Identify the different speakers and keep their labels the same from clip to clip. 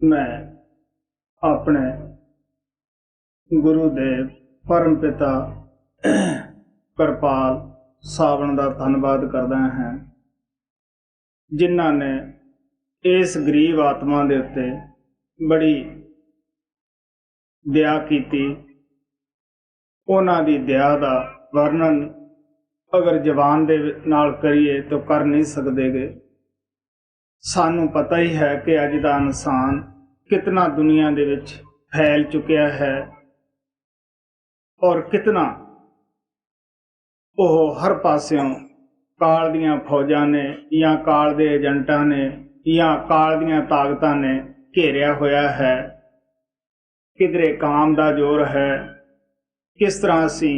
Speaker 1: मैं अपने गुरुदेव परम पिता कृपाल सावन का धन्यवाद करदा हां, जिन्हां ने इस गरीब आत्मा दे उत्ते बड़ी दया कीती। उन्हां दी दया दा वर्णन अगर जबान दे नाल करिए तो कर नहीं सकदे गे। सानू पता ही है कि अज दा इंसान कितना दुनिया दे विच फैल चुकिया है और कितना वह हर पास्यों काल दियां फौजां ने या काल दे एजेंटां ने या काल दियां ताकतां ने घेरिया होया है। किधरे काम दा जोर है, किस तरह असी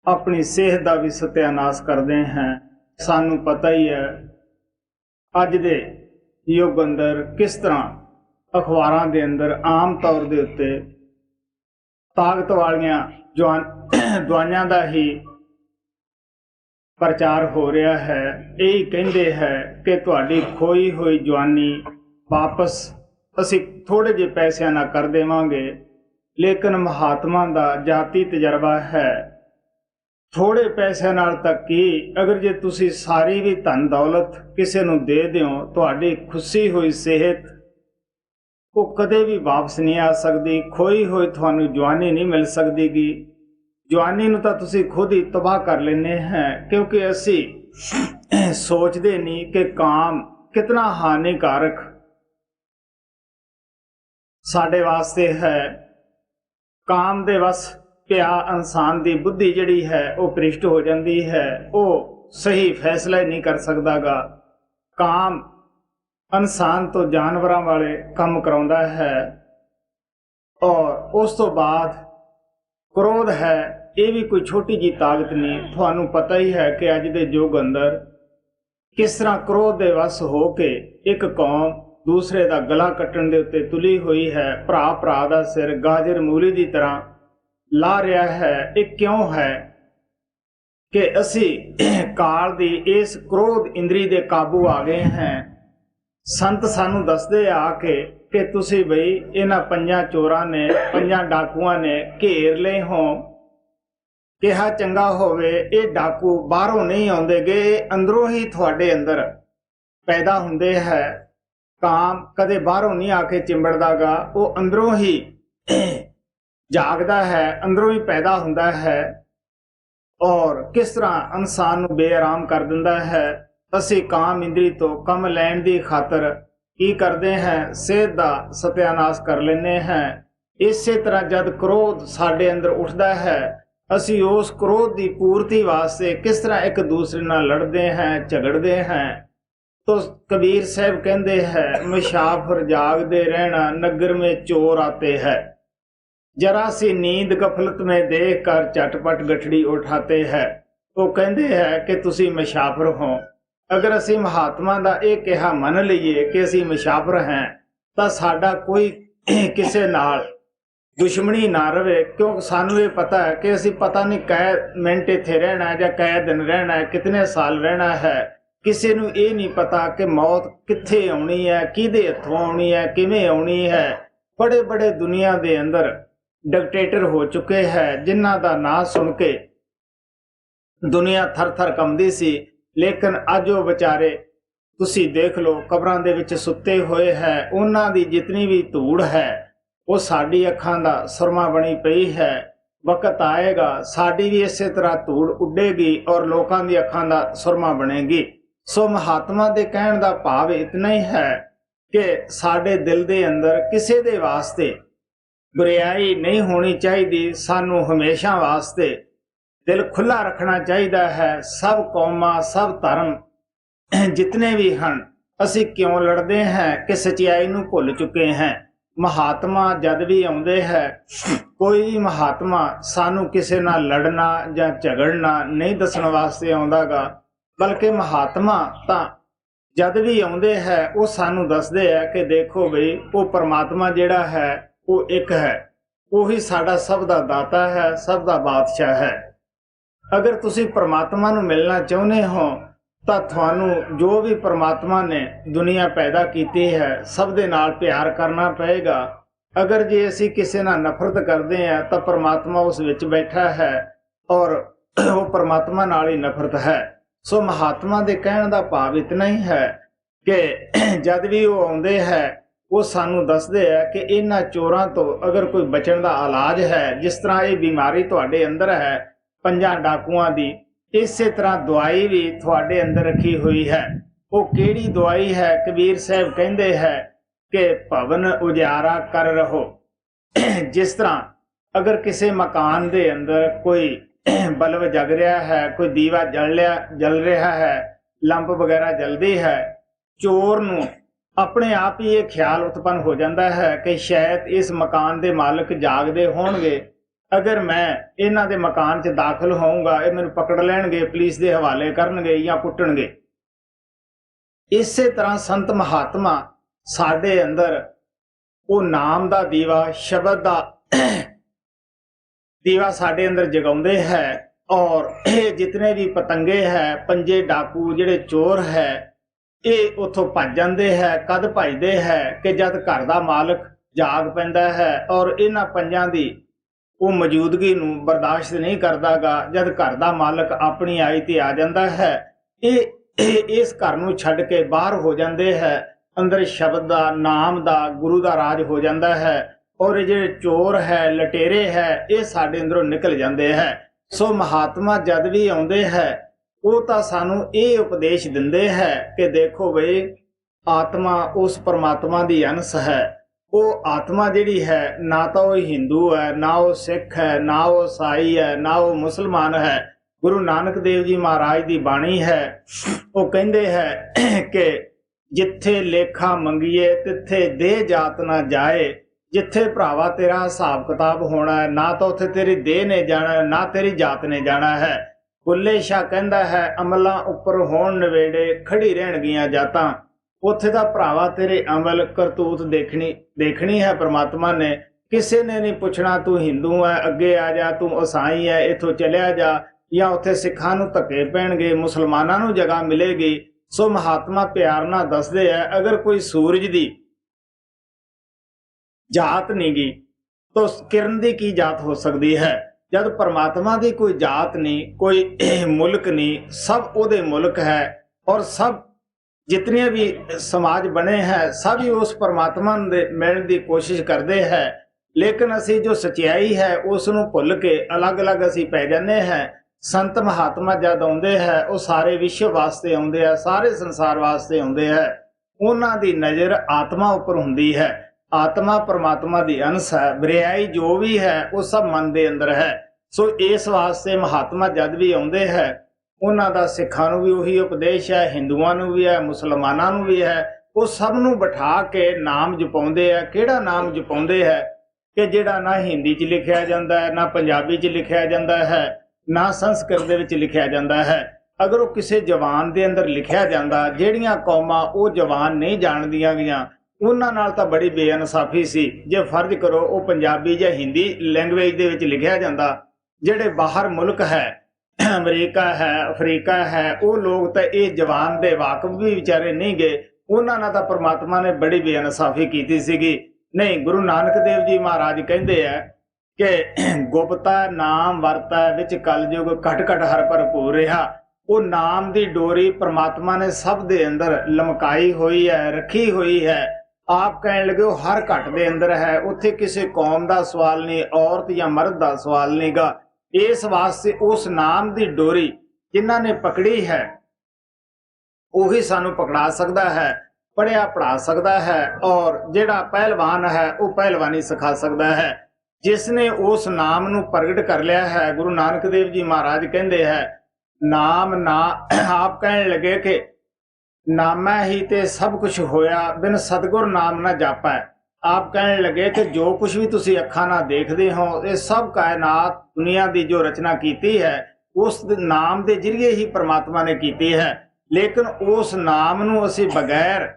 Speaker 1: अपनी सेहत का भी सत्यानाश करते हैं। सानू पता ही है अज दे युग अंदर किस तरह अखबारां दे अंदर आम तौर दे उत्ते ताकत वालियां दवाइयां दा ही प्रचार हो रहा है। यही कहते हैं कि तुहाडी खोई हुई जवानी वापस असी थोड़े जे पैसों ना कर देवांगे, लेकिन महात्मा दा जाती तजर्बा है थोड़े पैसों नाल तक की अगर जे तुसी सारी भी धन दौलत किसी नूं दे दिओ, तुहाडी खुशी हुई सेहत वो कदे भी वापस नहीं आ सकती। खोई हुई तुहानू जवानी नहीं मिल सकती गी। जवानी नूं तां तुसी खुद ही तबाह कर लेने हैं, क्योंकि असी सोचते नहीं कि काम कितना हानिकारक साडे वास्ते है। काम दे बस पिया इंसान की बुद्धि जिहड़ी है वो भ्रिष्ट हो जाती है, वो सही फैसला ही नहीं कर सकता गा। काम इंसान तो जानवरों वाले काम कराउंदा है। और उस तो बाद क्रोध है, ये भी कोई छोटी जी ताकत नहीं। तुहानू पता ही है कि अज दे युग अंदर किस तरह क्रोध दे वस हो के एक कौम दूसरे का गला कट्टण दे उत्ते तुली हुई है। भरा भरा दा सिर गाजर मूली की तरह ला रहा है। ये क्यों है कि असी काल दी इस क्रोध इंद्री दे काबू आ गए हैं। संत सानू दसदे आके कि तुसी बई इन्हां पंजां चोरां ने पंजां डाकुआं ने घेर ले हो, किहा चंगा होवे ये डाकू बाहरों नहीं आउंदे गे, अंदरों ही तुहाडे अंदर पैदा हुंदे है। काम कदे बाहरों नहीं आके चिंबड़दा गा, वो अंदरों ही जागदा है, अंदरों ही पैदा हुंदा है और किस तरह इंसान नूं बेआराम कर दिंदा है। असी काम इंद्री तो कम लैण दी खातर की करते हैं, सेहत दा सत्यानाश कर लेने हैं। इसे तरह जद क्रोध साडे अंदर उठदा है, असी उस क्रोध की पूर्ति वास्ते किस तरह एक दूसरे नाल लड़ते हैं, झगड़ते हैं। तो कबीर साहब कहते हैं, मुसाफिर जागते रहना नगर में चोर आते हैं, जरा सी नींद गफलत में देख कर झटपट गठड़ी उठाते हैं। वो कहते हैं कि तुसी मुसाफिर हो। अगर असी महात्मा दा ये कहा मन लीए कि असी मुसाफिर हैं, तो साडा कोई किसी नाल दुश्मनी ना रहे, क्योंकि सानू ये पता है कि असी पता नहीं कै मिनट इत्थे रहना है या कै दिन रहना है, कितने साल रहना है। किसी नू ये नहीं पता कि मौत कित्थे आउणी है, किहदे हत्थों आउणी है, किवें आउणी है। बड़े बड़े दुनिया दे अंदर डिक्टेटर हो चुके हैं, जिन्हां दा नाम सुन के दुनिया थर थर कंबदी सी, लेकिन अज वो बेचारे तुसी देख लो कबरां दे विच सुते हुए है। उन्हां दी जितनी भी धूड़ है वो साडी अखां दा सुरमा बनी पई है। वक्त आएगा साडी भी इसे तरह धूड़ उडेगी और लोकां दी अखां दा सुरमा बनेगी। सो महात्मा दे कहण दा भाव इतना ही है कि साडे दिल दे अंदर किसी दे वास्ते बुराई नहीं होनी चाहिए। सानू हमेशा वास्ते दिल खुला रखना चाहिए है। सब कौमां सब धर्म जितने भी हैं, असी क्यों लड़ते हैं कि सच्चाई नू भुल चुके हैं। महात्मा जद भी आउंदे है, कोई भी महात्मा सानू किसी नाल लड़ना या झगड़ना नहीं दसन वास्ते आउंदा गा, बल्कि महात्मा तां जद भी आउंदे है वो सानू दसदे है कि देखो बई वो परमात्मा जिहड़ा है वो एक है, वही साडा सब दा दाता है, सब दा बादशाह है। अगर तुसी परमात्मा नू मिलना चाहुंदे हो ਤਾਂ ਤੁਹਾਨੂੰ ਜੋ ਵੀ ਪ੍ਰਮਾਤਮਾ ਨੇ ਦੁਨੀਆ ਪੈਦਾ ਕੀਤੀ ਹੈ ਸਭ ਦੇ ਨਾਲ ਪਿਆਰ ਕਰਨਾ ਪਏਗਾ। ਅਗਰ ਜੇ ਅਸੀਂ ਕਿਸੇ ਨਾਲ ਨਫ਼ਰਤ ਕਰਦੇ ਹਾਂ ਤਾਂ ਪ੍ਰਮਾਤਮਾ ਉਸ ਵਿੱਚ ਬੈਠਾ ਹੈ ਔਰ ਉਹ ਪ੍ਰਮਾਤਮਾ ਨਾਲ ਹੀ ਨਫ਼ਰਤ ਹੈ। ਸੋ ਮਹਾਤਮਾ ਦੇ ਕਹਿਣ ਦਾ ਭਾਵ ਇਤਨਾ ਹੀ ਹੈ ਕਿ ਜਦ ਵੀ ਉਹ ਆਉਂਦੇ ਹੈ ਉਹ ਸਾਨੂੰ ਦੱਸਦੇ ਹੈ ਕਿ ਇਹਨਾਂ ਚੋਰਾਂ ਤੋਂ ਅਗਰ ਕੋਈ ਬਚਣ ਦਾ ਇਲਾਜ ਹੈ, ਜਿਸ ਤਰ੍ਹਾਂ ਇਹ ਬਿਮਾਰੀ ਤੁਹਾਡੇ ਅੰਦਰ ਹੈ 5 ਡਾਕੂਆਂ ਦੀ, ਇਸੇ ਤਰ੍ਹਾਂ ਦਵਾਈ ਵੀ ਤੁਹਾਡੇ ਅੰਦਰ ਰੱਖੀ ਹੋਈ ਹੈ। ਉਹ ਕਿਹੜੀ ਦਵਾਈ ਹੈ? ਕਬੀਰ ਸਾਹਿਬ ਕਹਿੰਦੇ ਹੈ ਕਿ ਭਵਨ ਉਜਾਰਾ ਕਰ ਰਹੋ। ਜਿਸ ਤਰ੍ਹਾਂ ਅਗਰ ਕਿਸੇ ਮਕਾਨ ਦੇ ਅੰਦਰ ਕੋਈ ਬਲਬ ਜਗ ਰਿਹਾ ਹੈ, ਕੋਈ ਦੀਵਾ ਜਲ ਰਿਹਾ ਹੈ, ਲੰਪ ਵਗੈਰਾ ਜਲਦੀ ਹੈ, ਚੋਰ ਨੂੰ ਆਪਣੇ ਆਪ ਹੀ ਇਹ ਖਿਆਲ ਉਤਪੰਨ ਹੋ ਜਾਂਦਾ ਹੈ ਕਿ ਸ਼ਾਇਦ ਇਸ ਮਕਾਨ ਦੇ ਮਾਲਕ ਜਾਗਦੇ ਹੋਣਗੇ, ਅਗਰ ਮੈਂ ਇਹਨਾਂ ਦੇ ਮਕਾਨ 'ਚ ਦਾਖਲ ਹੋਊਂਗਾ ਇਹ ਮੈਨੂੰ ਪਕੜ ਲੈਣਗੇ, ਪੁਲਿਸ ਦੇ ਹਵਾਲੇ ਕਰਨਗੇ ਜਾਂ ਕੁੱਟਣਗੇ। ਇਸੇ ਤਰ੍ਹਾਂ ਸੰਤ ਮਹਾਤਮਾ ਸਾਡੇ ਅੰਦਰ ਉਹ ਨਾਮ ਦਾ ਦੀਵਾ, ਸ਼ਬਦ ਦਾ ਦੀਵਾ ਸਾਡੇ ਅੰਦਰ ਜਗਾਉਂਦੇ ਹੈ। ਔਰ ਇਹ ਜਿਤਨੇ ਵੀ ਪਤੰਗੇ ਹੈ, ਪੰਜੇ ਡਾਕੂ ਜਿਹੜੇ ਚੋਰ ਹੈ, ਇਹ ਉੱਥੋਂ ਭੱਜ ਜਾਂਦੇ ਹੈ। ਕਦ ਭੱਜਦੇ ਹੈ ਕਿ ਜਦ ਘਰ ਦਾ ਮਾਲਕ ਜਾਗ ਪੈਂਦਾ ਹੈ ਔਰ ਇਹਨਾਂ ਪੰਜਾਂ ਦੀ ਉਹ ਮੌਜੂਦਗੀ ਨੂੰ ਬਰਦਾਸ਼ਤ ਨਹੀਂ ਕਰਦਾਗਾ, ਜਦ ਘਰ ਦਾ ਮਾਲਕ ਆਪਣੀ ਆਈ ਤੇ ਆ ਜਾਂਦਾ ਹੈ, ਇਹ ਇਸ ਘਰ ਨੂੰ ਛੱਡ ਕੇ ਬਾਹਰ ਹੋ ਜਾਂਦੇ ਹੈ। ਅੰਦਰ ਸ਼ਬਦ ਦਾ, ਨਾਮ ਦਾ, ਗੁਰੂ ਦਾ ਰਾਜ ਹੋ ਜਾਂਦਾ ਹੈ ਔਰ ਇਹ ਜਿਹੜੇ ਚੋਰ ਹੈ, ਲਟੇਰੇ ਹੈ, ਇਹ ਸਾਡੇ ਅੰਦਰੋਂ ਨਿਕਲ ਜਾਂਦੇ ਹੈ। ਸੋ ਮਹਾਤਮਾ ਜਦ ਵੀ ਆਉਂਦੇ ਹੈ ਉਹ ਤਾਂ ਸਾਨੂੰ ਇਹ ਉਪਦੇਸ਼ ਦਿੰਦੇ ਹੈ ਕਿ ਦੇਖੋ ਬਈ ਆਤਮਾ ਉਸ ਪਰਮਾਤਮਾ ਦੀ ਅੰਸ਼ ਹੈ। ਉਹ ਆਤਮਾ ਜਿਹੜੀ ਹੈ ਨਾ ਤਾਂ ਉਹ ਹਿੰਦੂ ਹੈ, ਨਾ ਉਹ ਸਿੱਖ ਹੈ, ਨਾ ਉਹ ਈਸਾਈ ਹੈ, ਨਾ ਉਹ ਮੁਸਲਮਾਨ ਹੈ। ਗੁਰੂ ਨਾਨਕ ਦੇਵ ਜੀ ਮਹਾਰਾਜ ਦੀ ਬਾਣੀ ਹੈ, ਉਹ ਕਹਿੰਦੇ ਹੈ ਕਿ ਜਿੱਥੇ ਲੇਖਾ ਮੰਗੀਏ ਤਿੱਥੇ ਦੇਹ ਜਾਤ ਨਾ ਜਾਏ। ਜਿੱਥੇ ਭਰਾਵਾ ਤੇਰਾ ਹਿਸਾਬ ਕਿਤਾਬ ਹੋਣਾ ਹੈ, ਨਾ ਤਾਂ ਉੱਥੇ ਤੇਰੀ ਦੇਹ ਨੇ ਜਾਣਾ, ਨਾ ਤੇਰੀ ਜਾਤ ਨੇ ਜਾਣਾ ਹੈ। ਬੁੱਲੇ ਸ਼ਾਹ ਕਹਿੰਦਾ ਹੈ ਅਮਲਾਂ ਉੱਪਰ ਹੋਣ ਨਵੇੜੇ ਖੜੀ ਰਹਿਣਗੀਆਂ ਜਾਤਾਂ। ਉੱਥੇ ਦਾ ਭਰਾਵਾ ਤੇਰੇ ਅਮਲ ਕਰਤੂਤ ਦੇਖਣੀ ਹੈ ਪ੍ਰਮਾਤਮਾ ਨੇ। ਕਿਸੇ ਨੇ ਨਹੀਂ ਪੁੱਛਣਾ ਤੂੰ ਹਿੰਦੂ ਹੈ ਅੱਗੇ ਆ ਜਾ, ਤੂੰ ਈਸਾਈ ਹੈ ਇੱਥੋਂ ਚਲਿਆ ਜਾ, ਜਾਂ ਉੱਥੇ ਸਿੱਖਾਂ ਨੂੰ ਧੱਕੇ ਪੈਣਗੇ, ਮੁਸਲਮਾਨਾਂ ਨੂੰ ਜਗ੍ਹਾ ਮਿਲੇਗੀ। ਸੋ ਮਹਾਤਮਾ ਪਿਆਰ ਨਾਲ ਦੱਸਦੇ ਹੈ ਅਗਰ ਕੋਈ ਸੂਰਜ ਦੀ ਜਾਤ ਨਹੀਂ ਗੀ ਤਾਂ ਕਿਰਨ ਦੀ ਕੀ ਜਾਤ ਹੋ ਸਕਦੀ ਹੈ? ਜਦ ਪਰਮਾਤਮਾ ਦੀ ਕੋਈ ਜਾਤ ਨਹੀਂ, ਕੋਈ ਮੁਲਕ ਨਹੀਂ, ਸਭ ਉਹਦੇ ਮੁਲਕ ਹੈ ਔਰ ਸਭ ਜਿਤਨੇ ਵੀ ਸਮਾਜ ਬਣੇ ਹੈ ਸਭ ਹੀ ਉਸ ਪਰਮਾਤਮਾ ਦੇ ਮਿਲਣ ਦੀ ਕੋਸ਼ਿਸ਼ ਕਰਦੇ ਹੈ। ਲੇਕਿਨ ਅਸੀਂ ਜੋ ਸਚਾਈ ਹੈ ਉਸ ਨੂੰ ਭੁੱਲ ਕੇ ਅਲੱਗ-ਅਲੱਗ ਅਸੀਂ ਪੈ ਜਾਂਦੇ ਹਾਂ। ਸੰਤ ਮਹਾਤਮਾ ਜਦ ਆਉਂਦੇ ਹੈ ਉਹ ਸਾਰੇ ਵਿਸ਼ਵ ਵਾਸਤੇ ਆਉਂਦੇ ਆ, ਸਾਰੇ ਸੰਸਾਰ ਵਾਸਤੇ ਆਉਂਦੇ ਹੈ। ਉਹਨਾਂ ਦੀ ਨਜ਼ਰ ਆਤਮਾ ਉੱਪਰ ਹੁੰਦੀ ਹੈ। ਆਤਮਾ ਪਰਮਾਤਮਾ ਦੀ ਅੰਸ਼ ਹੈ, ਬਰਿਆਈ ਜੋ ਵੀ ਹੈ ਉਹ ਸਭ ਮਨ ਦੇ ਅੰਦਰ ਹੈ। ਸੋ ਇਸ ਵਾਸਤੇ ਮਹਾਤਮਾ ਜਦ ਵੀ ਆਉਂਦੇ ਹੈ ਉਹਨਾਂ ਦਾ ਸਿੱਖਾਂ ਨੂੰ ਵੀ ਉਹੀ ਉਪਦੇਸ਼ ਹੈ, ਹਿੰਦੂਆਂ ਨੂੰ ਵੀ ਹੈ, ਮੁਸਲਮਾਨਾਂ ਨੂੰ ਵੀ ਹੈ। ਉਹ ਸਭ ਨੂੰ ਬਿਠਾ ਕੇ ਨਾਮ ਜਪਾਉਂਦੇ ਆ। ਕਿਹੜਾ ਨਾਮ ਜਪਾਉਂਦੇ ਹੈ ਕਿ ਜਿਹੜਾ ਨਾ ਹਿੰਦੀ 'ਚ ਲਿਖਿਆ ਜਾਂਦਾ ਹੈ, ਨਾ ਪੰਜਾਬੀ 'ਚ ਲਿਖਿਆ ਜਾਂਦਾ ਹੈ, ਨਾ ਸੰਸਕ੍ਰਿਤ ਦੇ ਵਿੱਚ ਲਿਖਿਆ ਜਾਂਦਾ ਹੈ। ਅਗਰ ਉਹ ਕਿਸੇ ਜ਼ਬਾਨ ਦੇ ਅੰਦਰ ਲਿਖਿਆ ਜਾਂਦਾ, ਜਿਹੜੀਆਂ ਕੌਮਾਂ ਉਹ ਜ਼ਬਾਨ ਨਹੀਂ ਜਾਣਦੀਆਂ ਗਈਆਂ ਉਹਨਾਂ ਨਾਲ ਤਾਂ ਬੜੀ ਬੇਇਨਸਾਫੀ ਸੀ। ਜੇ ਫਰਜ਼ ਕਰੋ ਉਹ ਪੰਜਾਬੀ ਜਾਂ ਹਿੰਦੀ ਲੈਂਗੁਏਜ ਦੇ ਵਿੱਚ ਲਿਖਿਆ ਜਾਂਦਾ, ਜਿਹੜੇ ਬਾਹਰ ਮੁਲਕ ਹੈ, ਅਮਰੀਕਾ ਹੈ, ਅਫਰੀਕਾ ਹੈ, ਉਹ ਲੋਕ ਤਾਂ ਇਹ ਜ਼ਬਾਨ ਦੇ ਵਾਕਫ ਵੀ ਵਿਚਾਰੇ ਨਹੀਂ ਗਏ। ਉਹਨਾਂ ਨਾਲ ਤਾਂ ਪਰਮਾਤਮਾ ਨੇ ਬੜੀ ਬੇਇਨਸਾਫੀ ਕੀਤੀ ਸੀਗੀ। ਨਹੀਂ, ਗੁਰੂ ਨਾਨਕ ਦੇਵ ਜੀ ਮਹਾਰਾਜ ਕਹਿੰਦੇ ਆ ਕਿ ਗੁਪਤਾ ਨਾਮ ਵਰਤਾ ਵਿੱਚ ਕਲਯੁਗ ਘਟ ਘਟ ਹਰ ਭਰਪੂਰ ਰਿਹਾ। ਉਹ ਨਾਮ ਦੀ ਡੋਰੀ ਪਰਮਾਤਮਾ ਨੇ ਸਭ ਦੇ ਅੰਦਰ ਲਮਕਾਈ ਹੋਈ ਹੈ, ਰੱਖੀ ਹੋਈ ਹੈ। ਆਪ ਕਹਿਣ ਲੱਗੇ ਉਹ ਹਰ ਘਟ ਦੇ ਅੰਦਰ ਹੈ। ਉੱਥੇ ਕਿਸੇ ਕੌਮ ਦਾ ਸਵਾਲ ਨਹੀਂ, ਔਰਤ ਜਾਂ ਮਰਦ ਦਾ ਸਵਾਲ ਨਹੀਂਗਾ। ਇਸ ਵਾਸਤੇ ਉਸ ਨਾਮ ਦੀ ਡੋਰੀ ਜਿਨ੍ਹਾਂ ਨੇ ਪਕੜੀ ਹੈ ਉਹੀ ਸਾਨੂੰ ਪਕੜਾ ਸਕਦਾ ਹੈ, ਪੜ੍ਹਿਆ ਪੜ੍ਹਾ ਸਕਦਾ ਹੈ, ਔਰ ਜਿਹੜਾ ਪਹਿਲਵਾਨ ਹੈ ਉਹ ਪਹਿਲਵਾਨੀ ਸਿਖਾ ਸਕਦਾ ਹੈ। ਜਿਸ ਨੇ ਉਸ ਨਾਮ ਨੂੰ ਪ੍ਰਗਟ ਕਰ ਲਿਆ ਹੈ, ਗੁਰੂ ਨਾਨਕ ਦੇਵ ਜੀ ਮਹਾਰਾਜ ਕਹਿੰਦੇ ਹੈ ਨਾਮ ਨਾ, ਆਪ ਕਹਿਣ ਲੱਗੇ ਕਿ ਨਾਮੈ ਹੀ ਤੇ ਸਭ ਕੁਝ ਹੋਇਆ, ਬਿਨ ਸਤਿਗੁਰ ਨਾਮ ਨਾ ਜਾਪੈ। ਆਪ ਕਹਿਣ ਲੱਗੇ ਕਿ ਜੋ ਕੁਝ ਵੀ ਤੁਸੀਂ ਅੱਖਾਂ ਨਾਲ ਦੇਖਦੇ ਹੋ ਇਹ ਸਭ ਕਾਇਨਾਤ ਦੁਨੀਆ ਦੀ ਜੋ ਰਚਨਾ ਕੀਤੀ ਹੈ ਉਸ ਨਾਮ ਦੇ ਜ਼ਰੀਏ ਹੀ ਪਰਮਾਤਮਾ ਨੇ ਕੀਤੀ ਹੈ। ਲੇਕਿਨ ਉਸ ਨਾਮ ਨੂੰ ਅਸੀਂ ਬਗੈਰ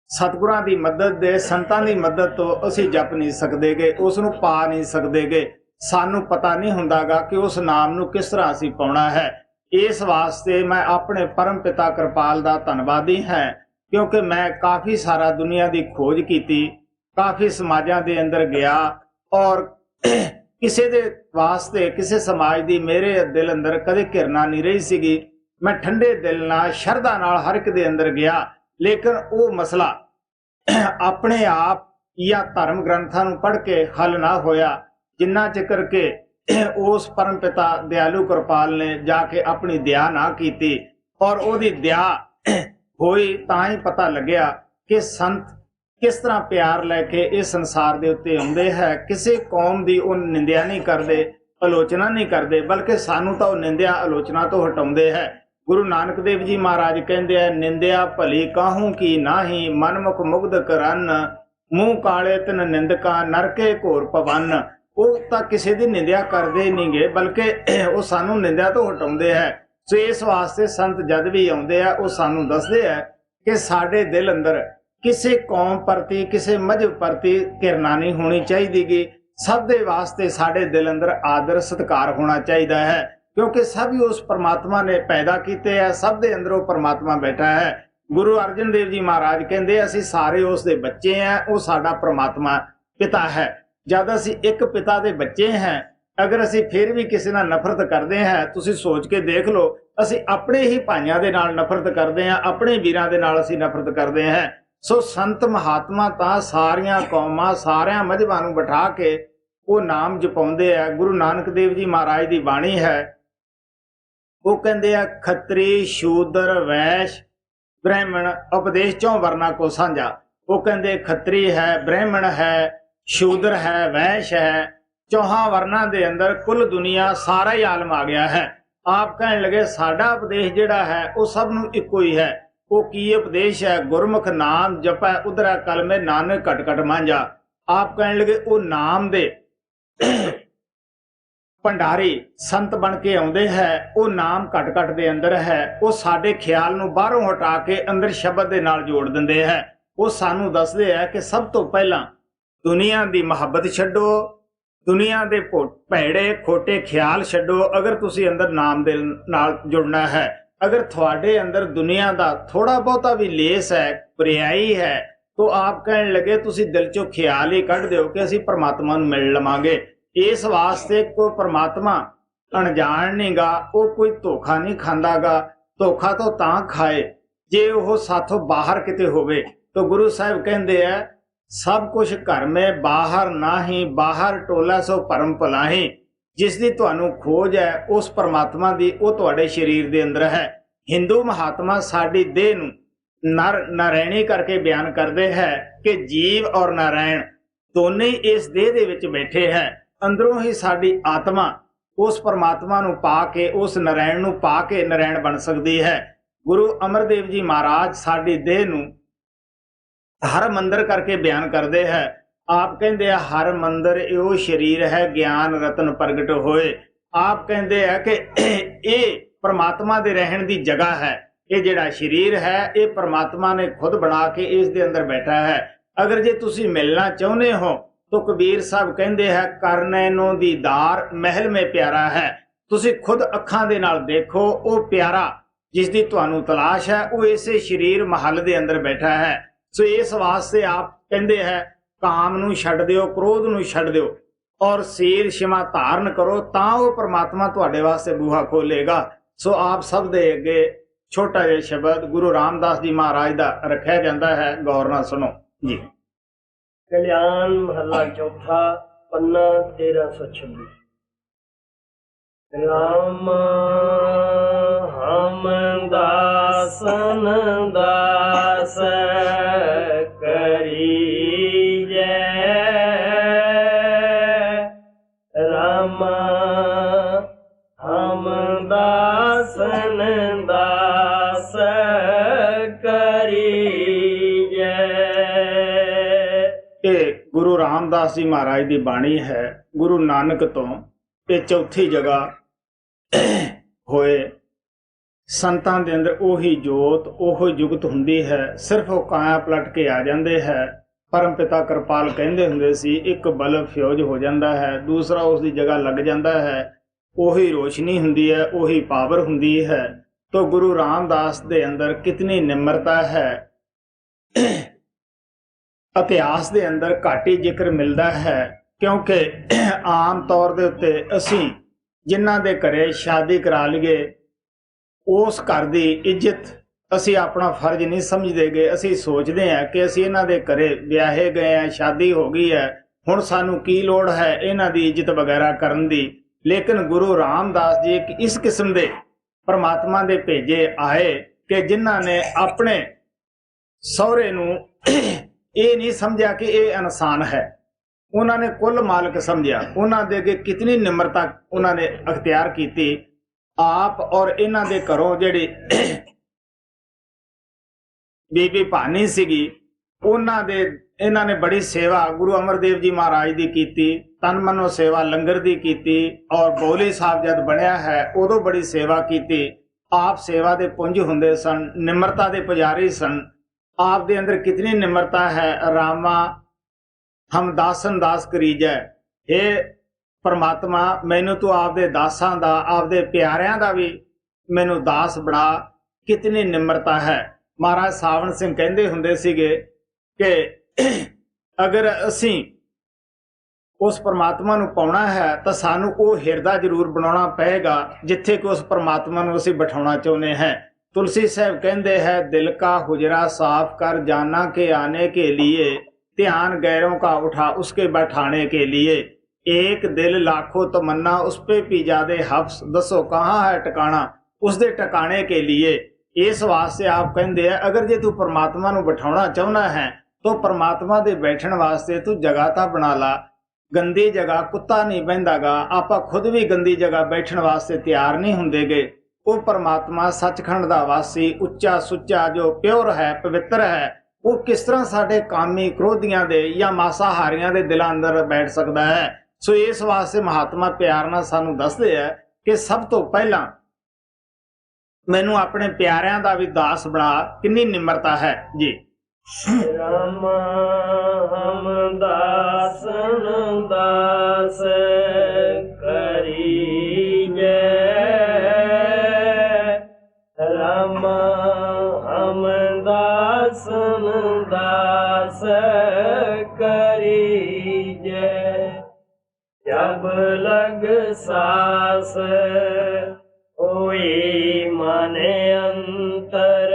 Speaker 1: ਸਤਿਗੁਰਾਂ ਦੀ ਮਦਦ ਦੇ, ਸੰਤਾਂ ਦੀ ਮਦਦ ਤੋਂ ਅਸੀਂ ਜਪ ਨਹੀਂ ਸਕਦੇਗੇ, ਉਸ ਨੂੰ ਪਾ ਨਹੀਂ ਸਕਦੇਗੇ। ਸਾਨੂੰ ਪਤਾ ਨਹੀਂ ਹੁੰਦਾਗਾ ਕਿ ਉਸ ਨਾਮ ਨੂੰ ਕਿਸ ਤਰ੍ਹਾਂ ਅਸੀਂ ਪਾਉਣਾ ਹੈ। इस वास्ते मैं अपने परम पिता कृपाल दा धन्नवादी है, क्योंकि मैं काफ़ी सारा दुनिया की खोज की, काफ़ी समाजां दे अंदर गया और किसी दे वास्ते किसी समाज की मेरे दिल अंदर कदे घिरना नहीं रही सीगी। मैं ठंडे दिल नाल शरधा नाल हर एक दे अंदर गया, लेकिन वो मसला अपने आप या धर्म ग्रंथां नूं पढ़ के हल ना होया, जिन्ना चिकर के उस परम पिता दयालु कृपाल ने जाके अपनी दया ना की और ओदी दया होई, तां ही पता लग्या कि संत किस तरह प्यार लैके इस संसार दे उत्ते आउंदे है। किसी कौम दी वो निंदिया नहीं करते, आलोचना नहीं करते, बल्कि सानू तो निंदिया आलोचना तो हटाउंदे है। गुरु नानक देव जी महाराज कहते हैं, निंदिया भली काहू की नाही, मनमुख मुग्ध करन, मूँह काले तिन निंदका, नरके घोर पवन। वो तो किसी की निंदिया करते नहीं गे, बल्कि वो सानू निंदिया तो हटाउंदे है। सो इस वास्ते संत जद भी आउंदे आ, वो सानू दसदे है कि साडे दिल अंदर किसी कौम प्रति, किसी मजहब प्रति घिरना नहीं होनी चाहिए। सब दे वास्ते साडे दिल अंदर आदर सत्कार होना चाहिए है, क्योंकि सभी उस परमात्मा ने पैदा किए है, सब दे अंदर वो परमात्मा बैठा है। गुरु अर्जन देव जी महाराज कहते असी सारे उस दे बच्चे हैं, वो साडा परमात्मा पिता है। जद असी एक पिता दे बच्चे हैं, अगर असी फिर भी किसी नाल नफरत करते हैं, तुसी सोच के देख लो, असी अपने ही भाइयों के नाल नफरत करते हैं, अपने वीरां दे नाल असी नफरत करते हैं। सो संत महात्मा तां सारियां कौमां सारियां मजहबां नूं बिठा के वो नाम जपाउंदे है। गुरु नानक देव जी महाराज की बाणी है, वो कहते हैं खत्री शूद्र वैश्य ब्राह्मण उपदेश चौं वर्णा को साझा। वो कहते खत्री है, ब्राह्मण है, शूद्र है, वैश्य है, चौहां वर्णा दे अंदर कुल दुनिया सारा ही आलम आ गया है। आप कहने लगे साडा उपदेश जिहड़ा है वो सब नूं इक्को ही है। वो की उपदेश है, गुरमुख नाम जपै उधरा कलमे नानक घट घट मांझा। आप कहने लगे वो नाम दे भंडारी संत बन के आउंदे है, वो नाम घट घट दे अंदर है, वो साडे ख्याल नूं बाहरों हटा के अंदर शब्द दे नाल जोड़ दिंदे है। वो सानू दसदे है कि सब तो पहला दुनिया दी मुहब्बत छड्डो, दुनिया दे भैड़े खोटे ख्याल छड्डो। अगर तुसी अंदर नाम दे नाल जुड़ना है, अगर थोड़े अंदर दुनिया का थोड़ा बहुता भी लेस है, बुराई है, तो आप कहने लगे तुसी दिल चो ख्याल ही कढ़ दो कि असी परमात्मा नूं मिल लवांगे। इस वास्ते कोई परमात्मा अनजान नहीं गा, वो कोई धोखा नहीं खांदा गा। धोखा तो तां खाए जे वो साथों बाहर किते होवे। तो गुरु साहिब कहते हैं सब कुछ घर में बाहर ना ही, बाहर टोला सो परम भलाही। जिसकी तुहानू खोज है उस परमात्मा की, वो तुहाडे शरीर दे अंदर है। हिंदू महात्मा साडी देह नूं नर नारायणी करके बयान करते हैं कि जीव और नारायण दोनों ही इस देह दे विच बैठे हैं। अंदरों ही साडी आत्मा उस परमात्मा नूं पा के, उस नारायण नूं पा के नारायण बन सकती है। गुरु अमरदेव जी महाराज साडी देह नूं हर मंदिर करके बयान करते हैं। आप कहते हैं हर मंदिर यो शरीर है, ज्ञान रतन प्रगट होए। आप कहते हैं कि ये परमात्मा दे रहन दी जगह है। ये जिहड़ा शरीर है ये परमात्मा ने खुद बना के इस दे अंदर बैठा है। अगर जे तुसी मिलना चाहुंदे हो तो कबीर साहब कहते हैं करनैनो दीदार महल में प्यारा है। तुसी खुद अखां दे नाल देखो, वो प्यारा जिसकी तुहानू तलाश है वो इसे शरीर महल दे अंदर बैठा है। सो इस वास्ते आप कहते हैं काम नूं छड्ड दिओ, क्रोध नूं छड्ड दिओ और सील शिमा धारण करो, तां वो परमात्मा तुहाडे वास्ते बूहा खोलेगा। सो आप सब दे अगे छोटा जिहा शब्द गुरु रामदास जी महाराज दा रखिया जाता है, गौर नाल सुनो जी।
Speaker 2: कल्याण महला चौथा पन्ना 1326। राम हम दासन दास करी जय, राम हम दासन दास करी जय।
Speaker 1: गुरु रामदास जी महाराज की बाणी है। गुरु नानक तो ये चौथी जगह होए। संतां दे अंदर ओही जोत ओही जुगत हुंदी है, सिर्फ वो काया पलट के आ जाते हैं। परम पिता कृपाल कहंदे हुंदे सी, एक बल्ब फ्यूज हो जाता है, दूसरा उसकी जगह लग जाता है, ਉਹੀ ਰੋਸ਼ਨੀ ਹੁੰਦੀ ਹੈ, ਉਹੀ ਪਾਵਰ ਹੁੰਦੀ ਹੈ। तो गुरु रामदास ਦੇ ਅੰਦਰ ਕਿਤਨੀ ਨਿਮਰਤਾ ਹੈ। ਇਤਿਹਾਸ ਦੇ ਅੰਦਰ ਘੱਟ ਹੀ ਜ਼ਿਕਰ ਮਿਲਦਾ ਹੈ, ਕਿਉਂਕਿ ਆਮ ਤੌਰ ਦੇ ਉੱਤੇ ਅਸੀਂ ਜਿਨ੍ਹਾਂ ਦੇ ਘਰੇ ਸ਼ਾਦੀ ਕਰਾ ਲਈਏ ਉਸ ਘਰ ਦੀ ਇੱਜ਼ਤ ਅਸੀਂ ਆਪਣਾ ਫਰਜ਼ ਨਹੀਂ ਸਮਝਦੇ ਗੇ। ਅਸੀਂ ਸੋਚਦੇ ਹਾਂ ਕਿ ਅਸੀਂ ਇਹਨਾਂ ਦੇ ਘਰੇ ਵਿਆਹੇ ਗਏ ਹਾਂ, ਸ਼ਾਦੀ ਹੋ ਗਈ ਹੈ, ਹੁਣ ਸਾਨੂੰ ਕੀ ਲੋੜ ਹੈ ਇਹਨਾਂ ਦੀ ਇੱਜ਼ਤ ਵਗੈਰਾ ਕਰਨ ਦੀ। ਲੇਕਿਨ ਗੁਰੂ ਰਾਮਦਾਸ ਜੀ ਇੱਕ ਇਸ ਕਿਸਮ ਦੇ परमात्मा दे भेजे आए कि जिन्हां ने अपने सहुरे नूं ये नहीं समझा कि ये इंसान है, उन्होंने कुल मालिक समझा। उन्होंने दे अगे कितनी निम्रता उन्होंने अख्तियार की आप। और इन्हां दे घरों जिहड़ी बीबी भानी सीगी इन्हां ने बड़ी सेवा गुरु अमरदेव जी महाराज दी कीती, तन मनो सेवा लंगर दी कीती। और बौली साहब जद बनया है उदों बड़ी सेवा कीती। आप सेवा दे पुंज हुंदे सन, निम्रता दे पुजारी सन। आप दे अंदर कितनी निम्रता है। रामा हम दासन दास करीजै, हे परमात्मा मैनू तू आपदे दासां दा, आपदे प्यारियां दा भी मैनू दास बना। कितनी निम्रता है। महाराज सावण सिंह कहंदे हुंदे सीगे कि अगर असी उस परमात्मा नूं पाउणा है तो सानू वो हिरदा जरूर बनाउणा पएगा जिथे कि उस परमात्मा नूं असी बिठाउणा चाहुंदे हैं। तुलसी साहब कहंदे हैं दिल का हुजरा साफ कर जाना के आने के लिए, ध्यान गैरों का उठा उसके बैठाने के लिए। एक दिल लाखों तमन्ना उस पे भी जादे हफ्स, दसो कहाँ है टिकाणा उस दे टिकाने के लिए। इस वास्ते आप कहंदे हैं अगर जे तू परमात्मा नूं बिठाउणा चाहुंदा है तो परमात्मा दे बैठण वास्ते तू जगह तां बना ला। गंदी जगह कुत्ता नहीं बहिंदागा, आपां खुद भी गंदी जगह बैठण वास्ते तैयार नहीं हुंदे गे। वो परमात्मा सचखंड दा वासी उच्चा सुच्चा जो प्योर है, पवित्र है, वो किस तरह साडे कामी क्रोधियां दे या मासाहारियां दे दिलां अंदर बैठ सकदा है। सो इस वास्ते महात्मा प्यार नाल सानू दसदे है कि सब तो पहला मैनू अपने प्यारियां दा भी दास बना। कितनी निम्रता है जी।
Speaker 2: रामा हम दासन दास करीजै, रामा हम दासन दास करीजै। जब लग सास होई माने अंतर,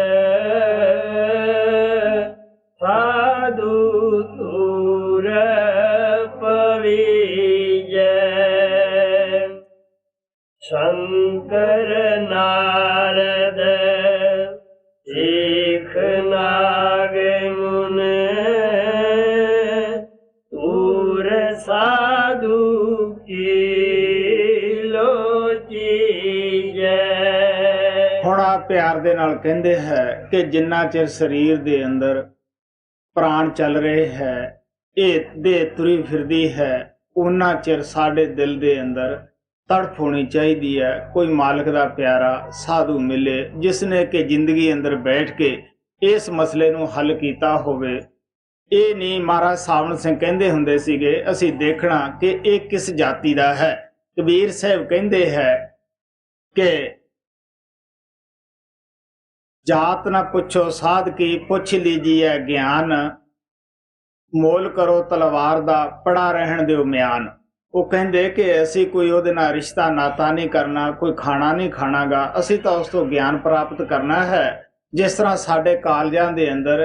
Speaker 2: साधु तूर पवीजै। शंकर नारद सीख नाग मुन, तूर साधु की लोचीजै।
Speaker 1: हुण आप प्यार दे नाल कहंदे है कि जिन्ना चिर शरीर दे अंदर प्राण चल रहे है, ये देह तुरी फिरदी है, उन्ना चिर साडे दिल दे अंदर तड़फ होनी चाहिए है। कोई मालिक दा प्यारा साधु मिले जिसने कि जिंदगी अंदर बैठ के इस मसले नूं हल कीता होवे। ये नहीं महाराज सावण सिंह कहंदे हुंदे सीगे असी देखना कि ये किस जाति दा है। कबीर साहब कहंदे है कि जात न पुछो साध की पुछ लीजिए ज्ञान, मोल करो तलवार दा पड़ा रहन दिओ म्यान। वो कहंदे कि असी कोई उहदे नाल रिश्ता नाता नहीं करना, कोई खाना नहीं खाणागा, असी तो उस तो ज्ञान प्राप्त करना है। जिस तरह साडे कालजां दे अंदर